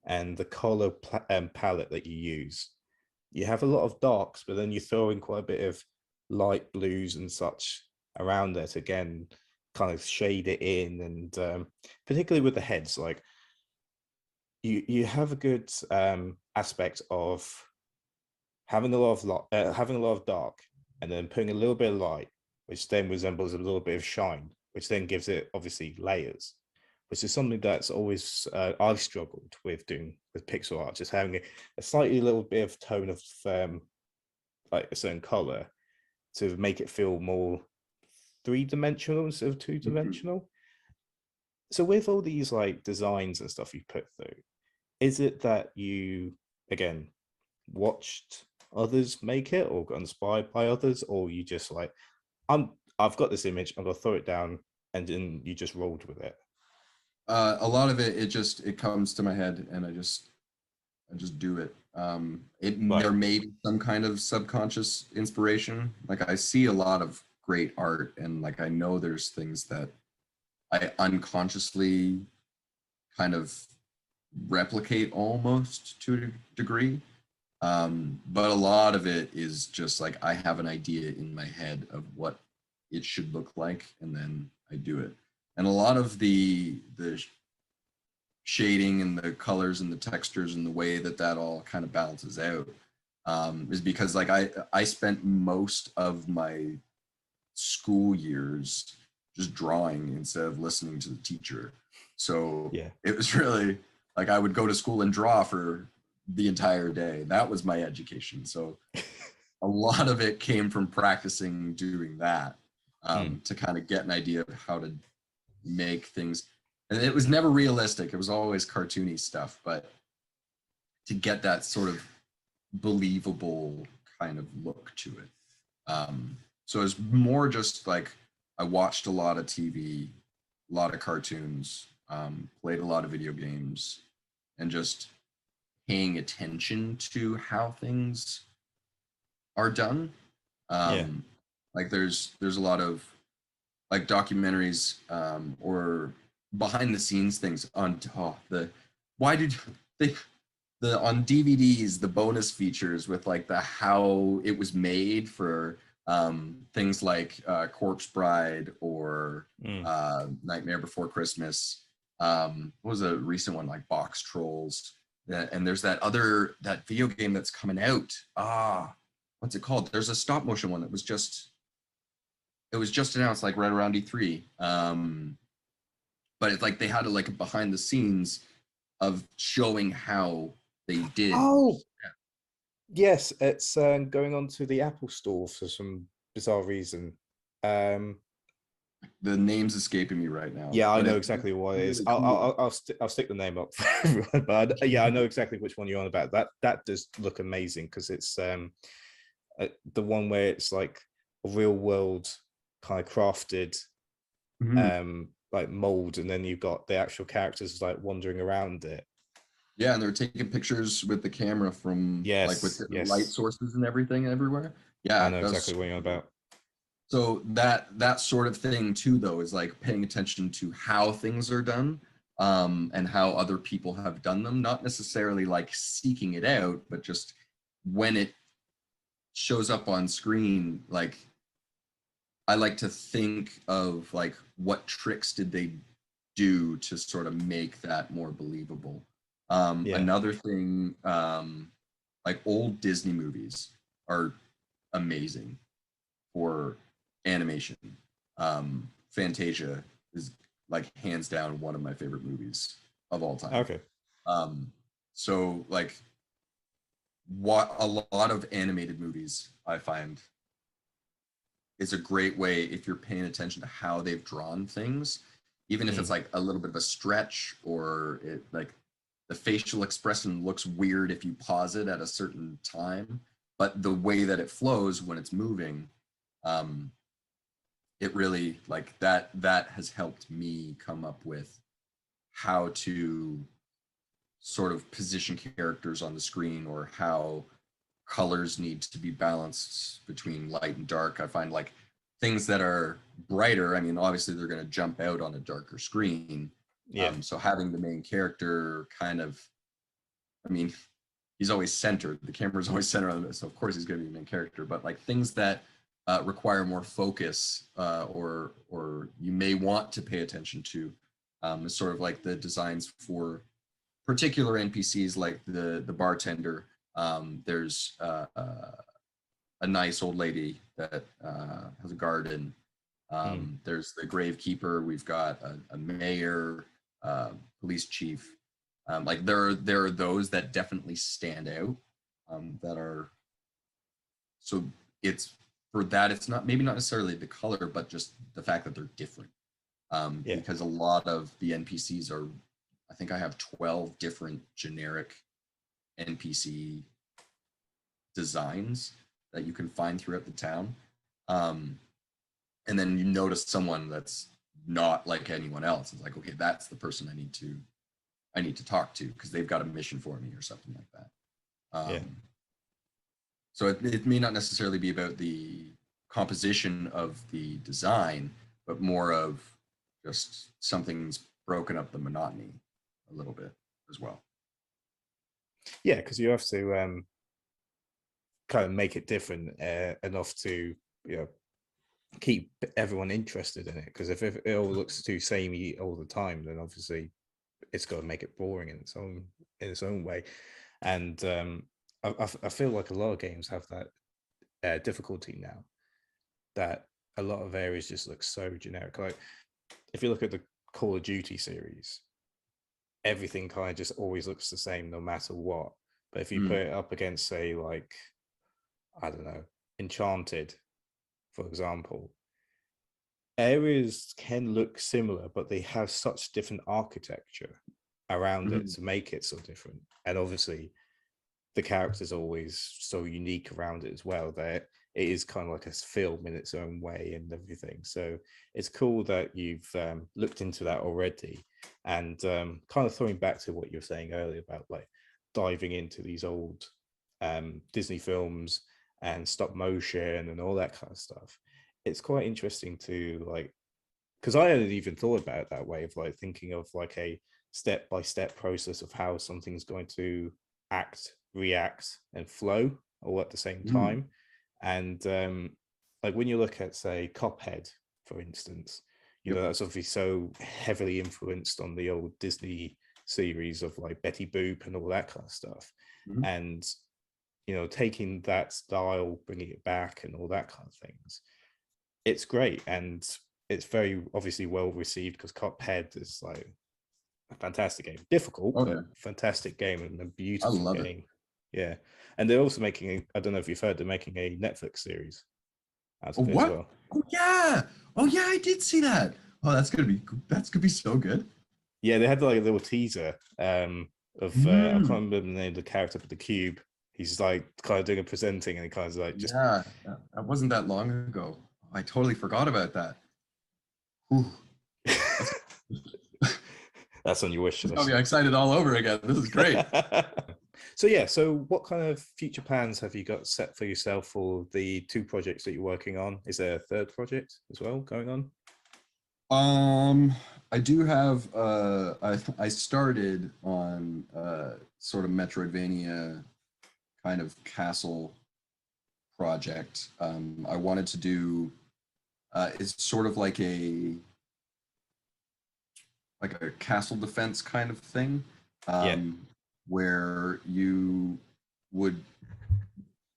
and the color palette that you use. You have a lot of darks, but then you throw in quite a bit of light blues and such around there to again kind of shade it in, and particularly with the heads, like you have a good aspect of having a lot of having a lot of dark, and then putting a little bit of light, which then resembles a little bit of shine, which then gives it obviously layers, which is something that's always I've struggled with doing with pixel art, just having a slightly little bit of tone of like a certain color to make it feel more three-dimensional instead of Mm-hmm. two-dimensional. So with all these like designs and stuff you put through, is it that you again watched others make it or got inspired by others, or you just like, I've got this image, I'm gonna throw it down, and then you just rolled with it? A lot of it, it comes to my head, and I just do it. There Right. may be some kind of subconscious inspiration. Like I see a lot of great art, and like I know there's things that I unconsciously kind of replicate almost to a degree. But a lot of it is just like I have an idea in my head of what it should look like, and then I do it. And a lot of the shading and the colors and the textures and the way that that all kind of balances out is because like I spent most of my school years just drawing instead of listening to the teacher. So Yeah. it was really like I would go to school and draw for the entire day. That was my education. So a lot of it came from practicing doing that to kind of get an idea of how to make things. And it was never realistic. It was always cartoony stuff, but to get that sort of believable kind of look to it. So it's more just like I watched a lot of TV, a lot of cartoons, played a lot of video games, and just paying attention to how things are done. Yeah. Um, like there's a lot of like documentaries or behind the scenes things on the why did they the on DVDs the bonus features with like the how it was made for things like Corpse Bride or Nightmare Before Christmas. What was a recent one like Box Trolls? And there's that video game that's coming out. what's it called? There's a stop motion one that was just announced like right around E3. But it's like they had like a behind the scenes of showing how they did. Oh, yes, it's going on to the Apple Store for some bizarre reason. Um, The name's escaping me right now, yeah, I but know it's exactly what it is. really cool. I'll stick the name up for everyone, but yeah, I know exactly which one you're on about. That does look amazing because it's the one where it's like a real world kind of crafted Mhm. like mold, and then you've got the actual characters like wandering around it. Yeah, and they're taking pictures with the camera from like with Yes, different light yes, sources and everything everywhere. I Yeah, know that's exactly what you're on about. so that sort of thing too, though, is like paying attention to how things are done, and how other people have done them. Not necessarily like seeking it out, but just when it shows up on screen, like I like to think of like what tricks did they do to sort of make that more believable. Yeah. Another thing, like old Disney movies are amazing for animation. Fantasia is like hands down one of my favorite movies of all time. Okay. Um, so like what a lot of animated movies I find is a great way if you're paying attention to how they've drawn things, even if it's Mm. like a little bit of a stretch or it like the facial expression looks weird if you pause it at a certain time, but the way that it flows when it's moving, um, it really like that has helped me come up with how to sort of position characters on the screen or how colors need to be balanced between light and dark. I find like things that are brighter, I mean, obviously they're going to jump out on a darker screen. Yeah. So having the main character kind of, I mean, he's always centered. The camera's always centered on him, so of course he's going to be the main character. But like things that require more focus, or you may want to pay attention to, is sort of like the designs for particular NPCs, like the bartender. There's a nice old lady that has a garden. Mm. There's the gravekeeper. We've got a mayor, police chief. Like there are those that definitely stand out. That are so it's for that. It's not maybe not necessarily the color, but just the fact that they're different. Yeah. Because a lot of the NPCs are, I think I have 12 different generic NPC designs that you can find throughout the town. Um, and then you notice someone that's not like anyone else. It's like, okay, that's the person I need to talk to because they've got a mission for me or something like that. Yeah. So it may not necessarily be about the composition of the design, but more of just something's broken up the monotony a little bit as well. Yeah, because you have to kind of make it different enough to, you know, keep everyone interested in it. Because if it all looks too samey all the time, then obviously it's got to make it boring in its own way. And I feel like a lot of games have that difficulty now, that a lot of areas just look so generic. Like if you look at the Call of Duty series, everything kind of just always looks the same no matter what. But if you put Mm. it up against, say, like, I don't know, Enchanted, for example, areas can look similar, but they have such different architecture around it Mm-hmm. to make it so different. And obviously, the character's always so unique around it as well that it is kind of like a film in its own way and everything. So it's cool that you've looked into that already, and kind of throwing back to what you were saying earlier about like diving into these old Disney films and stop motion and all that kind of stuff. It's quite interesting to like, because I hadn't even thought about it that way, of like thinking of like a step by step process of how something's going to act, react, and flow all at the same Mm. time. And like when you look at, say, Cuphead, for instance, you know, Yep. that's obviously so heavily influenced on the old Disney series of like Betty Boop and all that kind of stuff. Mm-hmm. And taking that style, bringing it back, and all that kind of things. It's great, and it's very obviously well received because Cuphead is like a fantastic game, difficult, but fantastic game and a beautiful game. Yeah, and they're also making I don't know if you've heard, they're making a Netflix series out of it as well. Oh yeah, I did see that. Oh, that's gonna be so good. Yeah, they had like a little teaser of I can't remember the name of the character, but the cube. He's like kind of doing a presenting, and he kind of like just that wasn't that long ago. I totally forgot about that. That's on your wish list. I'll be excited all over again. This is great. So what kind of future plans have you got set for yourself for the 2 projects that you're working on? Is there a 3rd project as well going on? I do have I started on sort of Metroidvania kind of castle project. I wanted to do it's sort of like a castle defense kind of thing, where you would,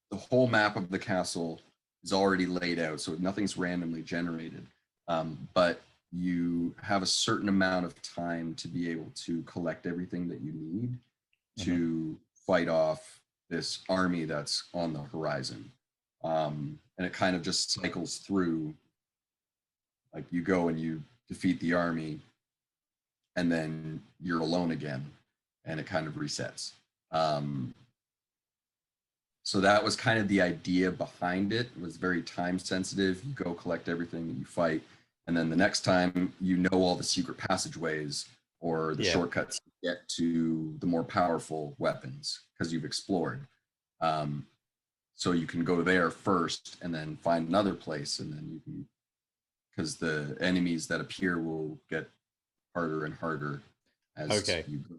the whole map of the castle is already laid out, so nothing's randomly generated, but you have a certain amount of time to be able to collect everything that you need to fight off this army that's on the horizon. And it kind of just cycles through, like you go and you defeat the army and then you're alone again and it kind of resets. So that was kind of the idea behind it. It was very time sensitive. You go collect everything that you fight, and then the next time you know all the secret passageways or the shortcuts to get to the more powerful weapons because you've explored. So you can go there first and then find another place, and then you can, because the enemies that appear will get harder and harder as you go.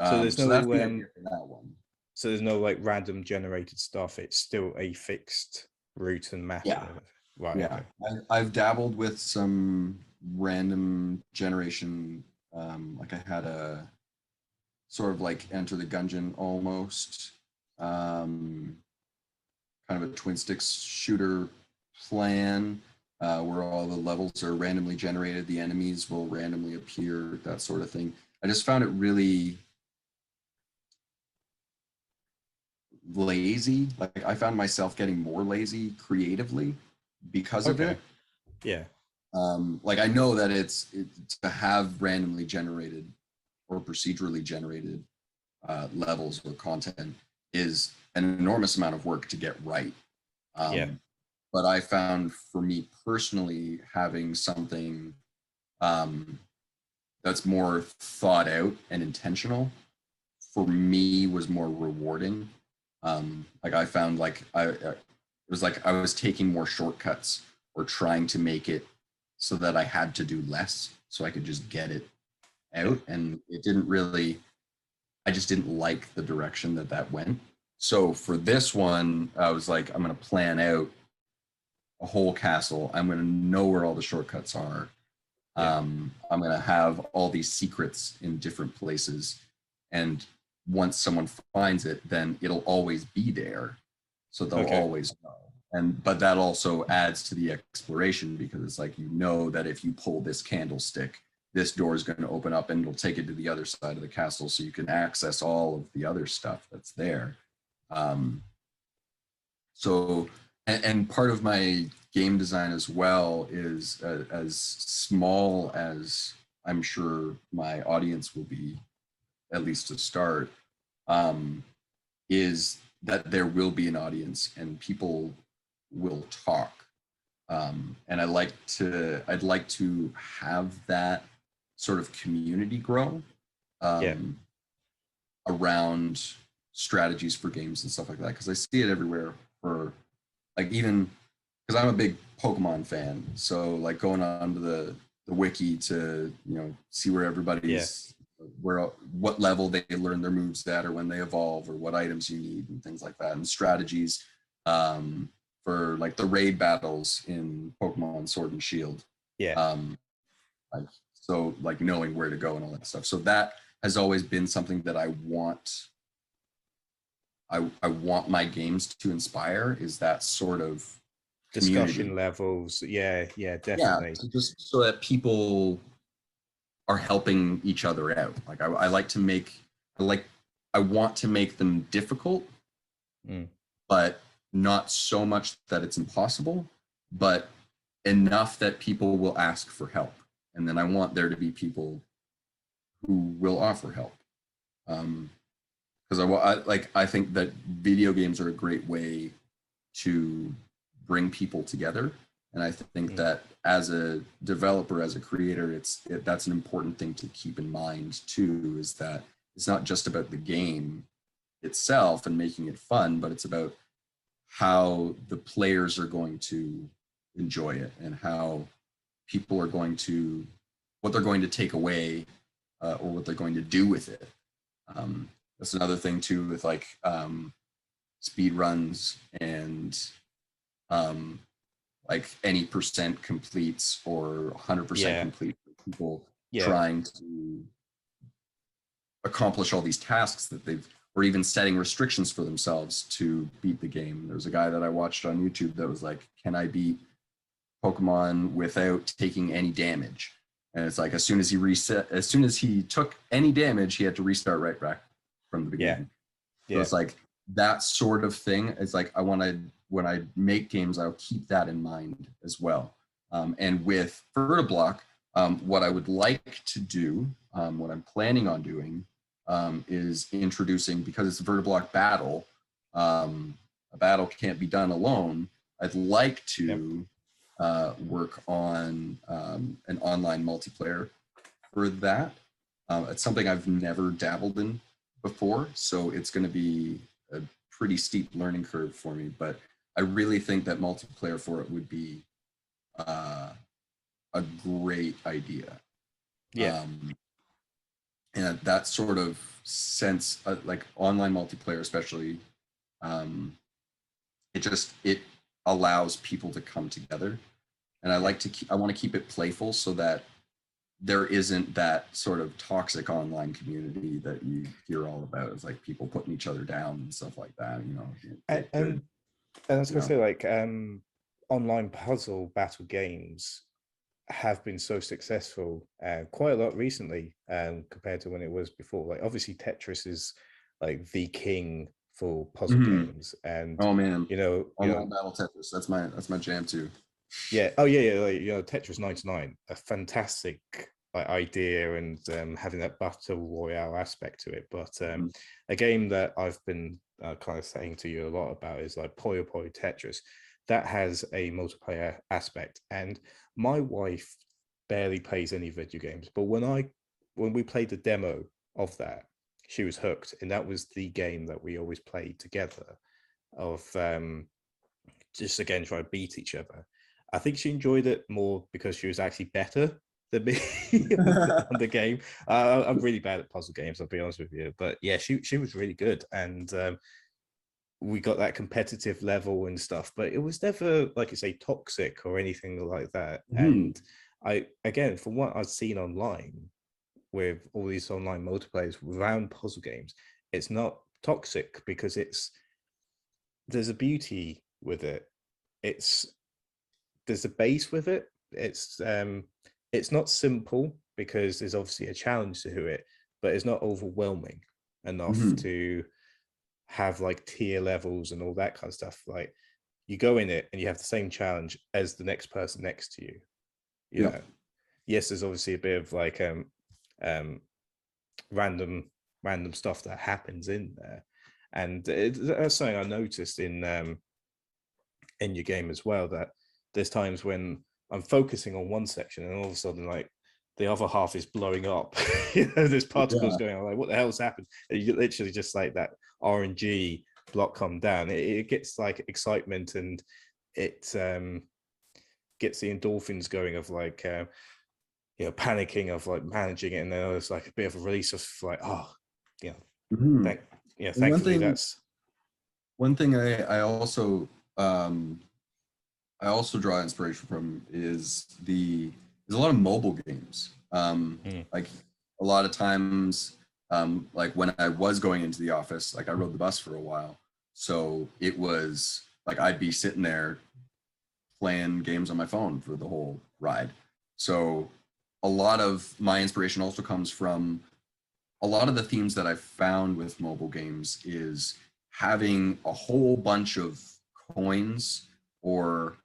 So there's no that's the idea for that one. So there's no like random generated stuff. It's still a fixed route and map. Yeah. Right. Yeah. Okay. I've dabbled with some random generation. Like I had a sort of like Enter the Gungeon almost, kind of a twin sticks shooter plan, where all the levels are randomly generated. The enemies will randomly appear, that sort of thing. I just found it really lazy. Like I found myself getting more lazy creatively because of it. Yeah. Like I know that it's to have randomly generated or procedurally generated levels or content is an enormous amount of work to get right. But I found for me personally, having something that's more thought out and intentional for me was more rewarding. Like I found like it was like I was taking more shortcuts or trying to make it so that I had to do less so I could just get it out. And it didn't really, I just didn't like the direction that went. So for this one, I was like, I'm going to plan out a whole castle. I'm going to know where all the shortcuts are. I'm going to have all these secrets in different places. And once someone finds it, then it'll always be there. So they'll always know. But that also adds to the exploration, because it's like, you know that if you pull this candlestick, this door is going to open up and it'll take it to the other side of the castle, so you can access all of the other stuff that's there. So, and part of my game design as well is, as small as I'm sure my audience will be, at least to start, is that there will be an audience and people will talk. And I'd like to have that sort of community grow around strategies for games and stuff like that, because I see it everywhere. For like, even because I'm a big Pokemon fan, so like going on to the wiki to see where everybody's what level they learn their moves at, or when they evolve, or what items you need and things like that, and strategies for like the raid battles in Pokemon Sword and Shield. Like knowing where to go and all that stuff. So that has always been something that I want I want my games to inspire is that sort of Discussion community. levels. Yeah, Yeah, definitely. just so that people are helping each other out. Like I like to make, I like, I want to make them difficult, Mm. but not so much that it's impossible, but enough that people will ask for help. And then I want there to be people who will offer help. Because I think that video games are a great way to bring people together, and I think that as a developer, as a creator, that's an important thing to keep in mind too. Is that it's not just about the game itself and making it fun, but it's about how the players are going to enjoy it and how people are going to what they're going to take away or what they're going to do with it. That's another thing too with like speed runs and like any percent completes or 100% complete people trying to accomplish all these tasks that they've or even setting restrictions for themselves to beat the game. There's a guy that I watched on YouTube that was like, can I beat Pokemon without taking any damage? And it's like as soon as he took any damage, he had to restart right back from the beginning. So it's like that sort of thing. It's like when I make games, I'll keep that in mind as well. And with Vertiblock, what I would like to do, what I'm planning on doing, is introducing, because it's a Vertiblock Battle, a battle can't be done alone. I'd like to work on an online multiplayer for that. It's something I've never dabbled in before, so it's going to be a pretty steep learning curve for me, but I really think that multiplayer for it would be a great idea. And that sort of sense, like online multiplayer especially, it allows people to come together, and I want to keep it playful so that there isn't that sort of toxic online community that you hear all about. It's like people putting each other down and stuff like that, you know. And I was going to say, like, online puzzle battle games have been so successful quite a lot recently compared to when it was before. Like, obviously, Tetris is like the king for puzzle games, and oh man, online battle Tetris. That's my jam too. Yeah. Oh yeah. Like, Tetris 99, a fantastic idea, and having that battle royale aspect to it. But a game that I've been kind of saying to you a lot about is like Puyo Puyo Tetris. That has a multiplayer aspect, and my wife barely plays any video games. But when we played the demo of that, she was hooked, and that was the game that we always played together. Of just again try to beat each other. I think she enjoyed it more because she was actually better than me on the game. I'm really bad at puzzle games, I'll be honest with you. But yeah, she was really good, and we got that competitive level and stuff. But it was never, like you say, toxic or anything like that. And again, from what I've seen online with all these online multiplayers around puzzle games, it's not toxic because there's a beauty with it. There's a base with it. It's not simple because there's obviously a challenge to it, but it's not overwhelming enough to have like tier levels and all that kind of stuff. Like you go in it and you have the same challenge as the next person next to you. You know, yes, there's obviously a bit of like random stuff that happens in there, and that's something I noticed in your game as well, that there's times when I'm focusing on one section and all of a sudden like the other half is blowing up. There's particles going on, like what the hell's happened? And you literally just like that RNG block come down. It gets like excitement, and it gets the endorphins going of like panicking, of like managing it, and then there's like a bit of a release of like, thankfully that's one thing I also draw inspiration from is there's a lot of mobile games. Like a lot of times Like when I was going into the office, like I rode the bus for a while. So it was like I'd be sitting there playing games on my phone for the whole ride. So a lot of my inspiration also comes from a lot of the themes that I've found with mobile games is having a whole bunch of coins or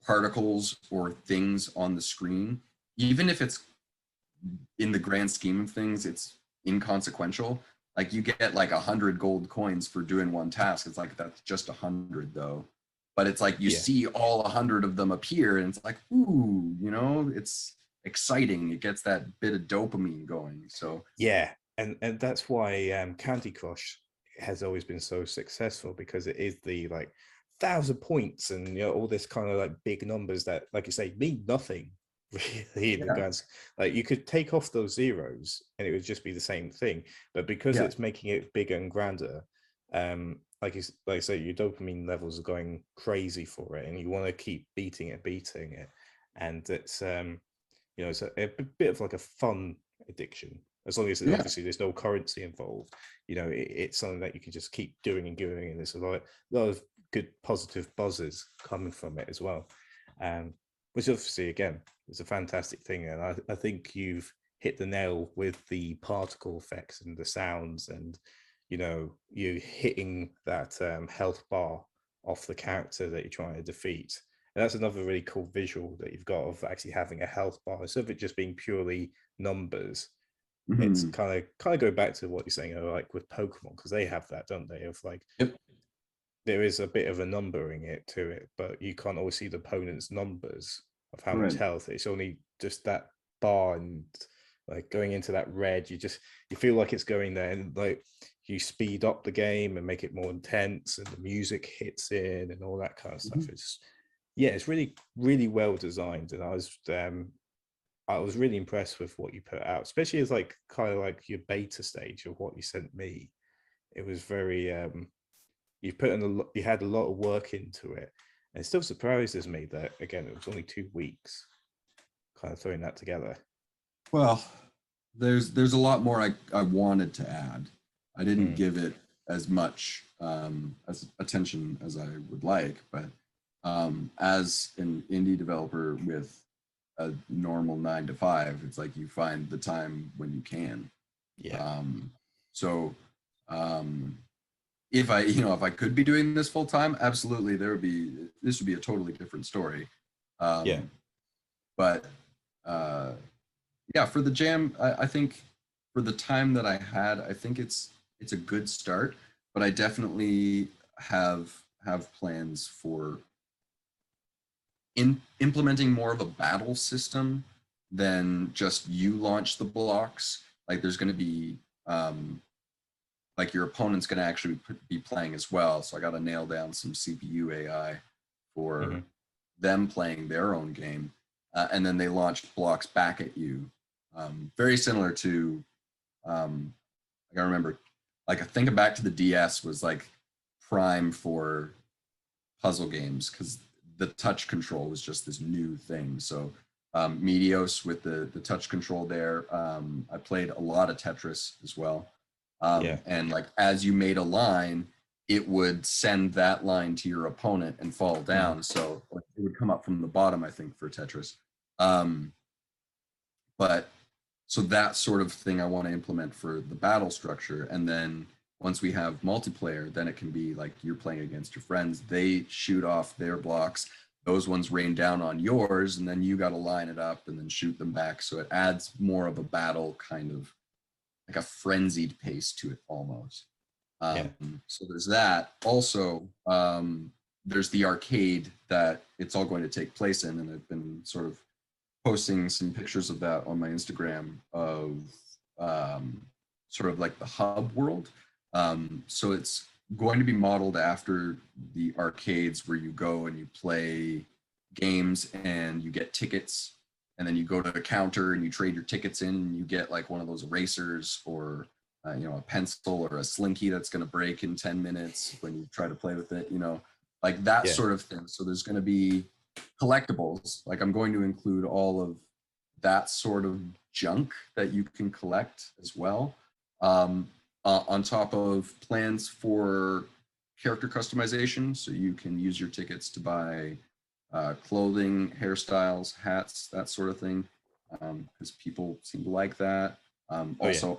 particles or things on the screen, even if it's in the grand scheme of things, it's inconsequential. Like you get like 100 gold coins for doing one task. It's like that's just 100 though. But it's like you Yeah. see all 100 of them appear, and it's like, ooh, you know, it's exciting. It gets that bit of dopamine going. So Yeah, and that's why Candy Crush has always been so successful, because it is the like 1,000 points and all this kind of like big numbers that, like you say, mean nothing really in the yeah, guns. Like you could take off those zeros and it would just be the same thing, but because yeah, it's making it bigger and grander, like I say, your dopamine levels are going crazy for it, and you want to keep beating it, and it's it's a bit of like a fun addiction. As long as yeah. obviously there's no currency involved, it's something that you can just keep doing and doing, and there's a lot of good positive buzzes coming from it as well. Which obviously again is a fantastic thing, and I think you've hit the nail with the particle effects and the sounds, and you hitting that health bar off the character that you're trying to defeat. And that's another really cool visual that you've got of actually having a health bar instead of it just being purely numbers. It's Mhm. kind of go back to what you're saying, like with Pokemon, because they have that, don't they? Of like Yep. there is a bit of a numbering it to it, but you can't always see the opponent's numbers of how much Right. health. It's only just that bar, and like going into that red, you feel like it's going there, and like you speed up the game and make it more intense, and the music hits in and all that kind of stuff. Mhm. It's really really well designed, and I was really impressed with what you put out, especially as like kind of like your beta stage of what you sent me. It was very you put in you had a lot of work into it, and it still surprises me that again it was only 2 weeks kind of throwing that together. Well, there's a lot more I wanted to add. I didn't Mm, give it as much as attention as I would like, but as an indie developer with a normal 9 to 5, it's like you find the time when you can. yeah, So um, if I could be doing this full time, absolutely, this would be a totally different story. yeah, Um, but uh, yeah, for the jam, I think for the time that I had, I think it's a good start. But I definitely have plans for implementing more of a battle system than just you launch the blocks. Like there's going to be like your opponent's going to actually be playing as well. So I got to nail down some CPU AI for hmm them playing their own game, and then they launch blocks back at you. Very similar to like I remember, like I think back to the DS was like prime for puzzle games because the touch control was just this new thing. So Medios with the touch control there. I played a lot of Tetris as well. yeah, And like as you made a line, it would send that line to your opponent and fall mm, down. So like, it would come up from the bottom, I think, for Tetris. Um, but so that sort of thing I want to implement for the battle structure. And then once we have multiplayer, then it can be like you're playing against your friends. They shoot off their blocks. Those ones rain down on yours, and then you got to line it up and then shoot them back. So it adds more of a battle kind of like a frenzied pace to it almost. yeah, So there's that. Also, there's the arcade that it's all going to take place in, and I've been sort of posting some pictures of that on my Instagram of sort of like the hub world. So it's going to be modeled after the arcades where you go and you play games and you get tickets, and then you go to the counter and you trade your tickets in, and you get like one of those erasers or a pencil or a slinky that's going to break in 10 minutes when you try to play with it, like that yeah, sort of thing. So there's going to be collectibles. Like I'm going to include all of that sort of junk that you can collect as well. On top of plans for character customization, so you can use your tickets to buy clothing, hairstyles, hats, that sort of thing, because people seem to like that. Oh yeah, Also,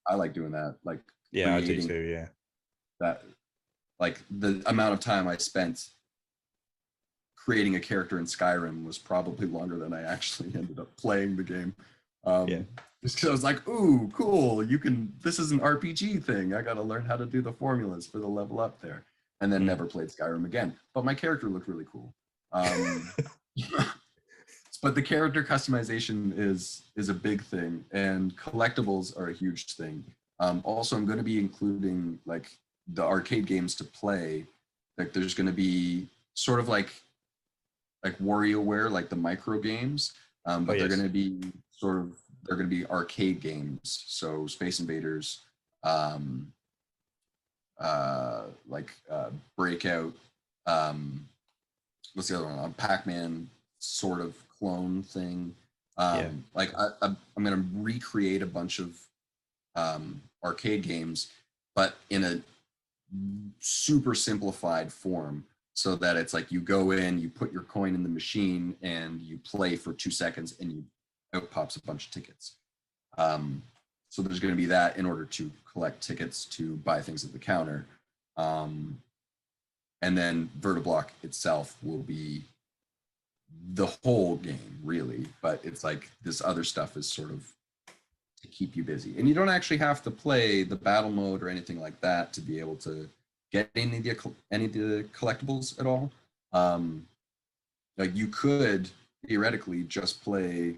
I like doing that, like yeah, I do creating too. Yeah, that, like the amount of time I spent creating a character in Skyrim was probably longer than I actually ended up playing the game. yeah, Just because I was like, ooh, cool, you can, this is an RPG thing. I got to learn how to do the formulas for the level up there. And then mm. never played Skyrim again. But my character looked really cool. But the character customization is a big thing, and collectibles are a huge thing. Also, I'm going to be including like the arcade games to play. Like there's going to be sort of like WarioWare, like the micro games, Oh but they're yes, going to be sort of, they're going to be arcade games. So Space Invaders, um, Breakout, um, what's the other one? Pac-Man sort of clone thing. yeah, I'm going to recreate a bunch of arcade games, but in a super simplified form, so that it's like you go in, you put your coin in the machine, and you play for 2 seconds, and you out pops a bunch of tickets. So there's going to be that in order to collect tickets to buy things at the counter. And then Vertiblock itself will be the whole game, really, but it's like this other stuff is sort of to keep you busy. And you don't actually have to play the battle mode or anything like that to be able to get any of the collectibles at all. Like you could theoretically just play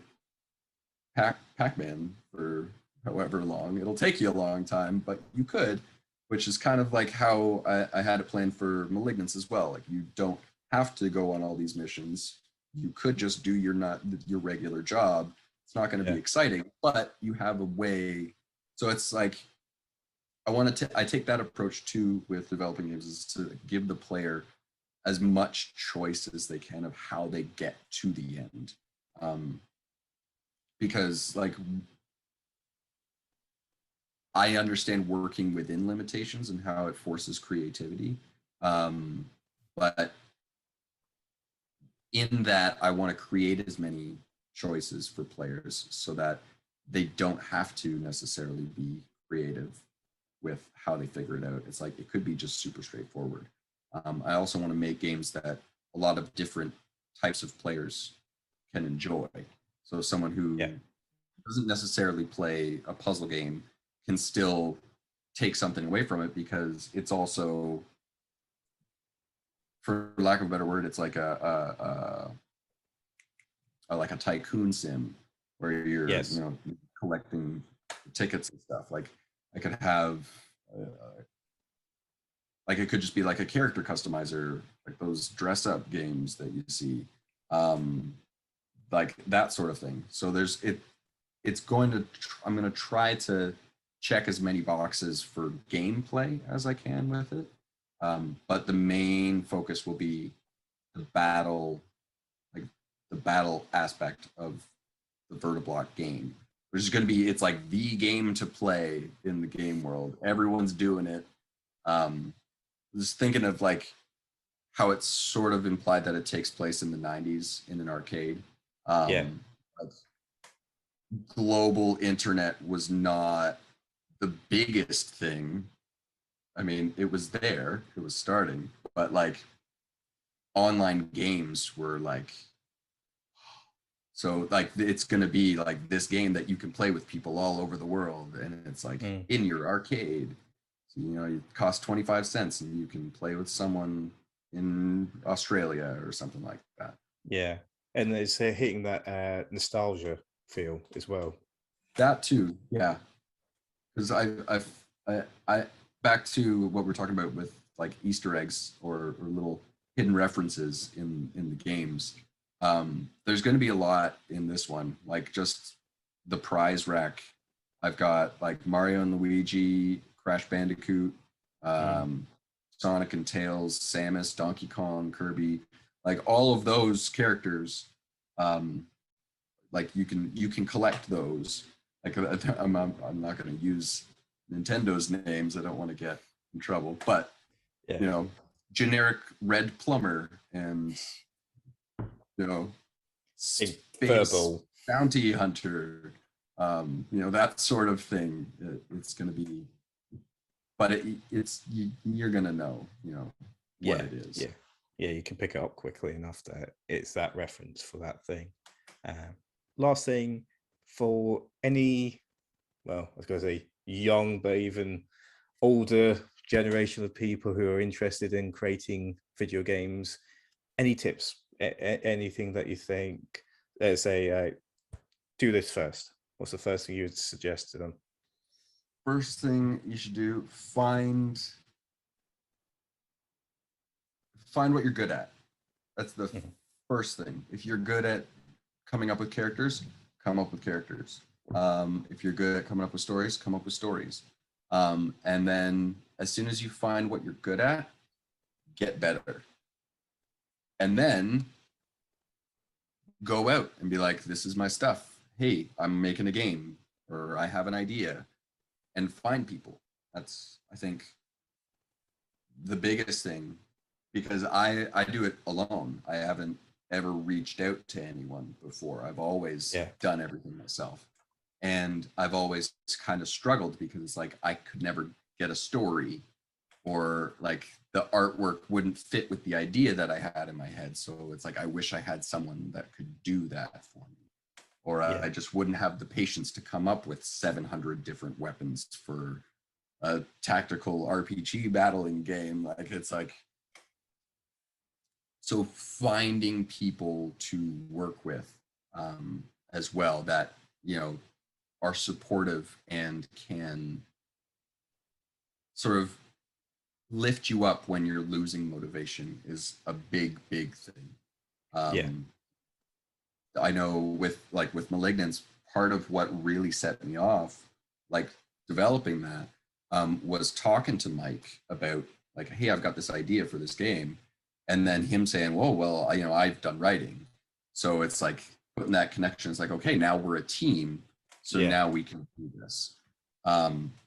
Pac-Man for however long. It'll take you a long time, but you could, which is kind of like how I had it planned for Malignance as well. Like you don't have to go on all these missions. You could just do your regular job. It's not going to yeah, be exciting, but you have a way. So it's like I take that approach too with developing games, is to give the player as much choice as they can of how they get to the end. Because like I understand working within limitations and how it forces creativity. But in that, I want to create as many choices for players so that they don't have to necessarily be creative with how they figure it out. It's like it could be just super straightforward. I also want to make games that a lot of different types of players can enjoy. So someone who yeah, doesn't necessarily play a puzzle game can still take something away from it, because it's also, for lack of a better word, it's like a like a tycoon sim where you're yes, collecting tickets and stuff. Like I could have like it could just be like a character customizer, like those dress up games that you see, um, like that sort of thing. So it's going to I'm going to try to check as many boxes for gameplay as I can with it, but the main focus will be the battle, like the battle aspect of the Vertiblock game, which is going to be, it's like the game to play in the game world. Everyone's doing it. Just thinking of like how it's sort of implied that it takes place in the 90s in an arcade. yeah, Like global internet was not the biggest thing. I mean, it was there, it was starting, but like online games were like, so like it's going to be like this game that you can play with people all over the world, and it's like mm. in your arcade. So, it costs 25 cents and you can play with someone in Australia or something like that. Yeah, and it's hitting that nostalgia feel as well. That too, yeah. Because I back to what we're talking about with like Easter eggs or little hidden references in the games. There's going to be a lot in this one, like just the prize rack. I've got like Mario and Luigi, Crash Bandicoot, Mm. Sonic and Tails, Samus, Donkey Kong, Kirby, like all of those characters. Like you can collect those. Like I'm not going to use Nintendo's names. I don't want to get in trouble, but Yeah. you know, generic red plumber and you know, space Verbal. bounty hunter, you know, that sort of thing. It's going to be, but you're going to know, you know, what it is. Yeah, you can pick it up quickly enough that it's that reference for that thing. Last thing, for any, well, I was going to say young, but even older generation of people who are interested in creating video games, any tips, anything that you think, let's say, do this first? What's the first thing you would suggest to them? First thing you should do, find what you're good at. That's the first thing. If you're good at coming up with characters, come up with characters. If you're good at coming up with stories, come up with stories. And then as soon as you find what you're good at, get better. And then go out and be like, this is my stuff. Hey, I'm making a game, or I have an idea, and find people. That's, I think, the biggest thing, because I do it alone. I haven't ever reached out to anyone before. I've always done everything myself. And I've always kind of struggled because it's like I could never get a story, or like the artwork wouldn't fit with the idea that I had in my head. So it's like I wish I had someone that could do that for me. Or I just wouldn't have the patience to come up with 700 different weapons for a tactical RPG battling game. Like, it's like, so finding people to work with as well that, you know, are supportive and can sort of lift you up when you're losing motivation is a big thing. I know with Malignance, part of what really set me off, like developing that, was talking to Mike about like, hey, I've got this idea for this game, and then him saying, whoa, well, you know, I've done writing, so it's like putting that connection. It's like, okay, now we're a team, so now we can do this.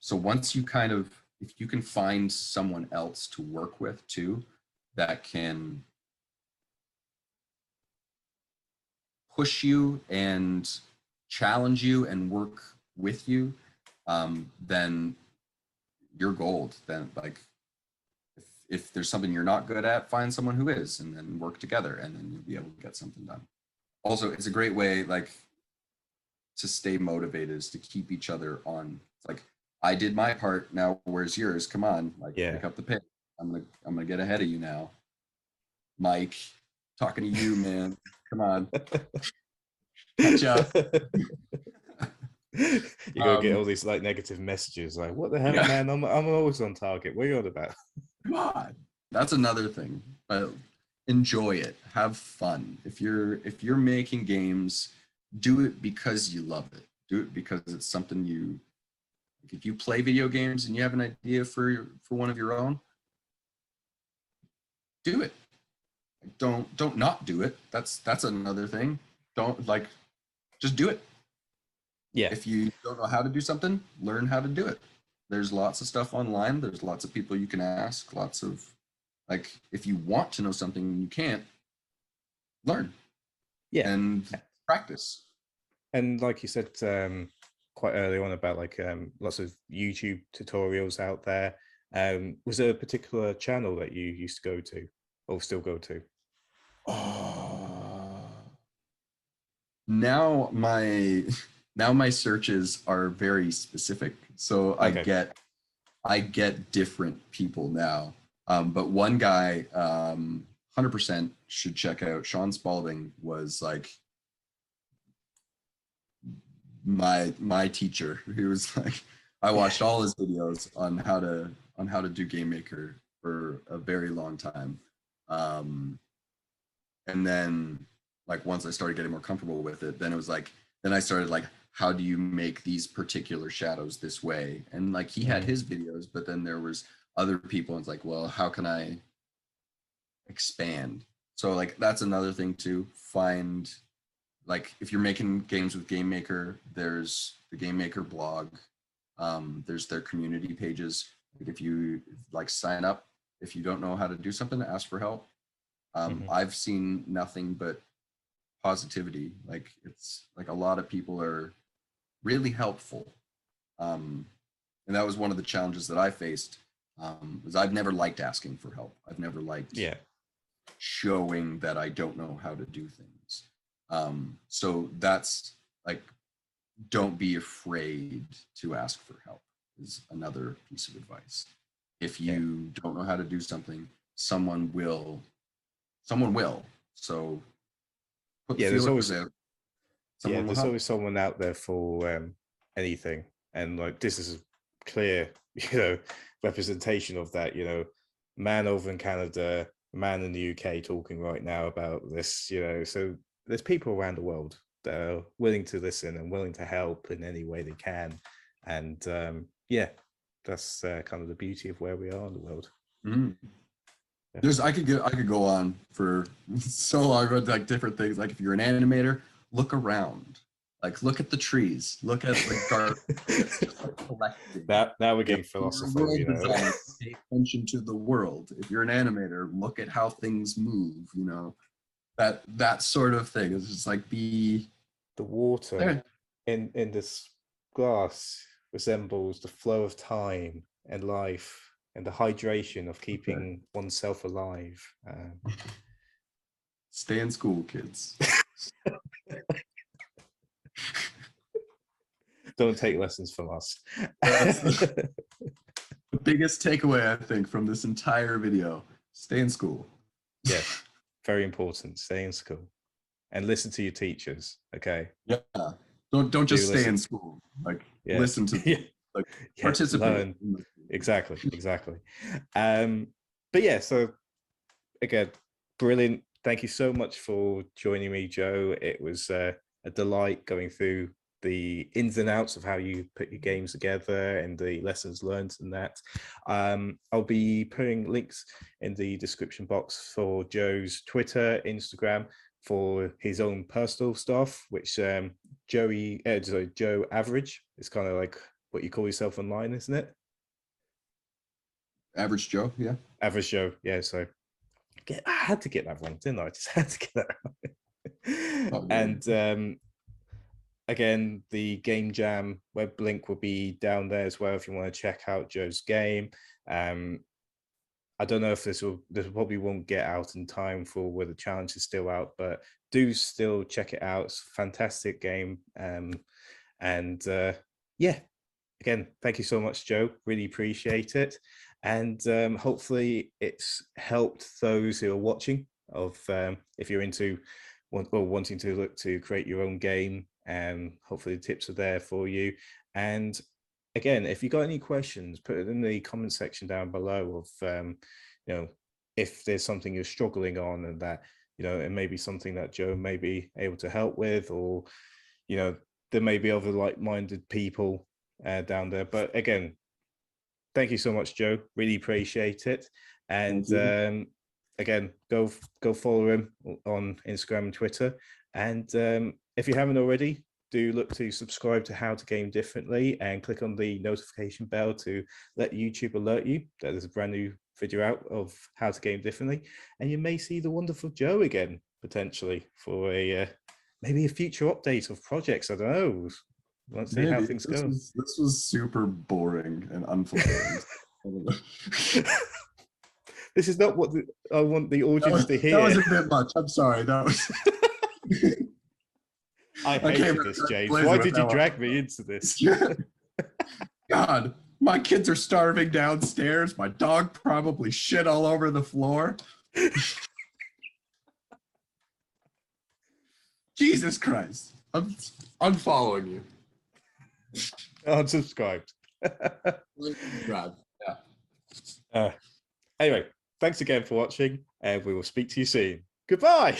So once you kind of, if you can find someone else to work with too, that can push you and challenge you and work with you, then you're gold. Then, like, if there's something you're not good at, find someone who is, and then work together, and then you'll be able to get something done. Also, it's a great way, like, to stay motivated, is to keep each other on. It's like, I did my part, now where's yours? Come on, like, pick up the pace. I'm gonna get ahead of you now. Mike, talking to you, man. Come on. Catch up. You're gonna get all these like negative messages, like, what the hell, man? I'm always on target. What are you on about? Come on. That's another thing. Enjoy it. Have fun. If you're making games, do it because you love it. Do it because it's something you. If you play video games and you have an idea for one of your own, do it. Don't not do it. That's another thing. Don't, like, just do it. Yeah. If you don't know how to do something, learn how to do it. There's lots of stuff online. There's lots of people you can ask. Lots of, like, if you want to know something and you can't, learn. Yeah. And practice. And like you said quite early on about like lots of YouTube tutorials out there. Was there a particular channel that you used to go to or still go to? Now my searches are very specific. So I get different people now. But one guy 100% should check out. Sean Spalding was like my teacher. He was like, I watched all his videos on how to do Game Maker for a very long time. And then, like, once I started getting more comfortable with it, then it was like, then I started like, how do you make these particular shadows this way? And like, he had his videos, but then there was other people, and it's like, well, how can I expand? So like, that's another thing to find. Like, if you're making games with Game Maker, there's the Game Maker blog. There's their community pages. Like if you like sign up, if you don't know how to do something, ask for help. I've seen nothing but positivity. Like it's like a lot of people are really helpful. And that was one of the challenges that I faced. Was I've never liked asking for help. I've never liked showing that I don't know how to do things. So that's like, don't be afraid to ask for help is another piece of advice. If you don't know how to do something, someone will. So put there's always out. there's always someone out there for anything, and like this is a clear representation of that. Man over in Canada, man in the UK talking right now about this. So there's people around the world that are willing to listen and willing to help in any way they can, and that's kind of the beauty of where we are in the world. I could go on for so long with like different things. Like if you're an animator, look around, like look at the trees, look at the garden, collecting. Now we're getting philosophical. Pay attention to the world. If you're an animator, look at how things move. That sort of thing. It's just like the water in this glass resembles the flow of time and life and the hydration of keeping oneself alive. Stay in school, kids. Don't take lessons from us. The biggest takeaway, I think, from this entire video: stay in school. Yes, very important. Stay in school and listen to your teachers. Okay. Yeah. Don't just stay in school. Like listen to like participate. Exactly. But yeah, so again, brilliant. Thank you so much for joining me, Joe. It was a delight going through the ins and outs of how you put your games together and the lessons learned and that. I'll be putting links in the description box for Joe's Twitter, Instagram, for his own personal stuff, which Joe Average is kind of like what you call yourself online, isn't it? Average Joe, yeah. Average Joe, yeah. So I had to get that wrong, didn't I? I just had to get that right. And again, the Game Jam web link will be down there as well if you want to check out Joe's game. I don't know if this probably won't get out in time for where the challenge is still out, but do still check it out. It's a fantastic game. Again, thank you so much, Joe. Really appreciate it. And hopefully it's helped those who are watching if you're into wanting to look to create your own game, and hopefully the tips are there for you. And again, if you got any questions, put it in the comment section down below of, if there's something you're struggling on and that, it may be something that Joe may be able to help with, or, there may be other like-minded people down there. But again, thank you so much, Joe. Really appreciate it. And again, go follow him on Instagram and Twitter. And if you haven't already, do look to subscribe to How to Game Differently and click on the notification bell to let YouTube alert you that there's a brand new video out of How to Game Differently. And you may see the wonderful Joe again, potentially, for maybe a future update of projects. I don't know. Let's see how things go. This was super boring and unfulfilling. This is not what I want the audience to hear. That was a bit much. I'm sorry. That was. I hated this, James. Why did you drag me into this? God, my kids are starving downstairs. My dog probably shit all over the floor. Jesus Christ. I'm unfollowing you. Unsubscribed. Yeah. Anyway, thanks again for watching, and we will speak to you soon. Goodbye.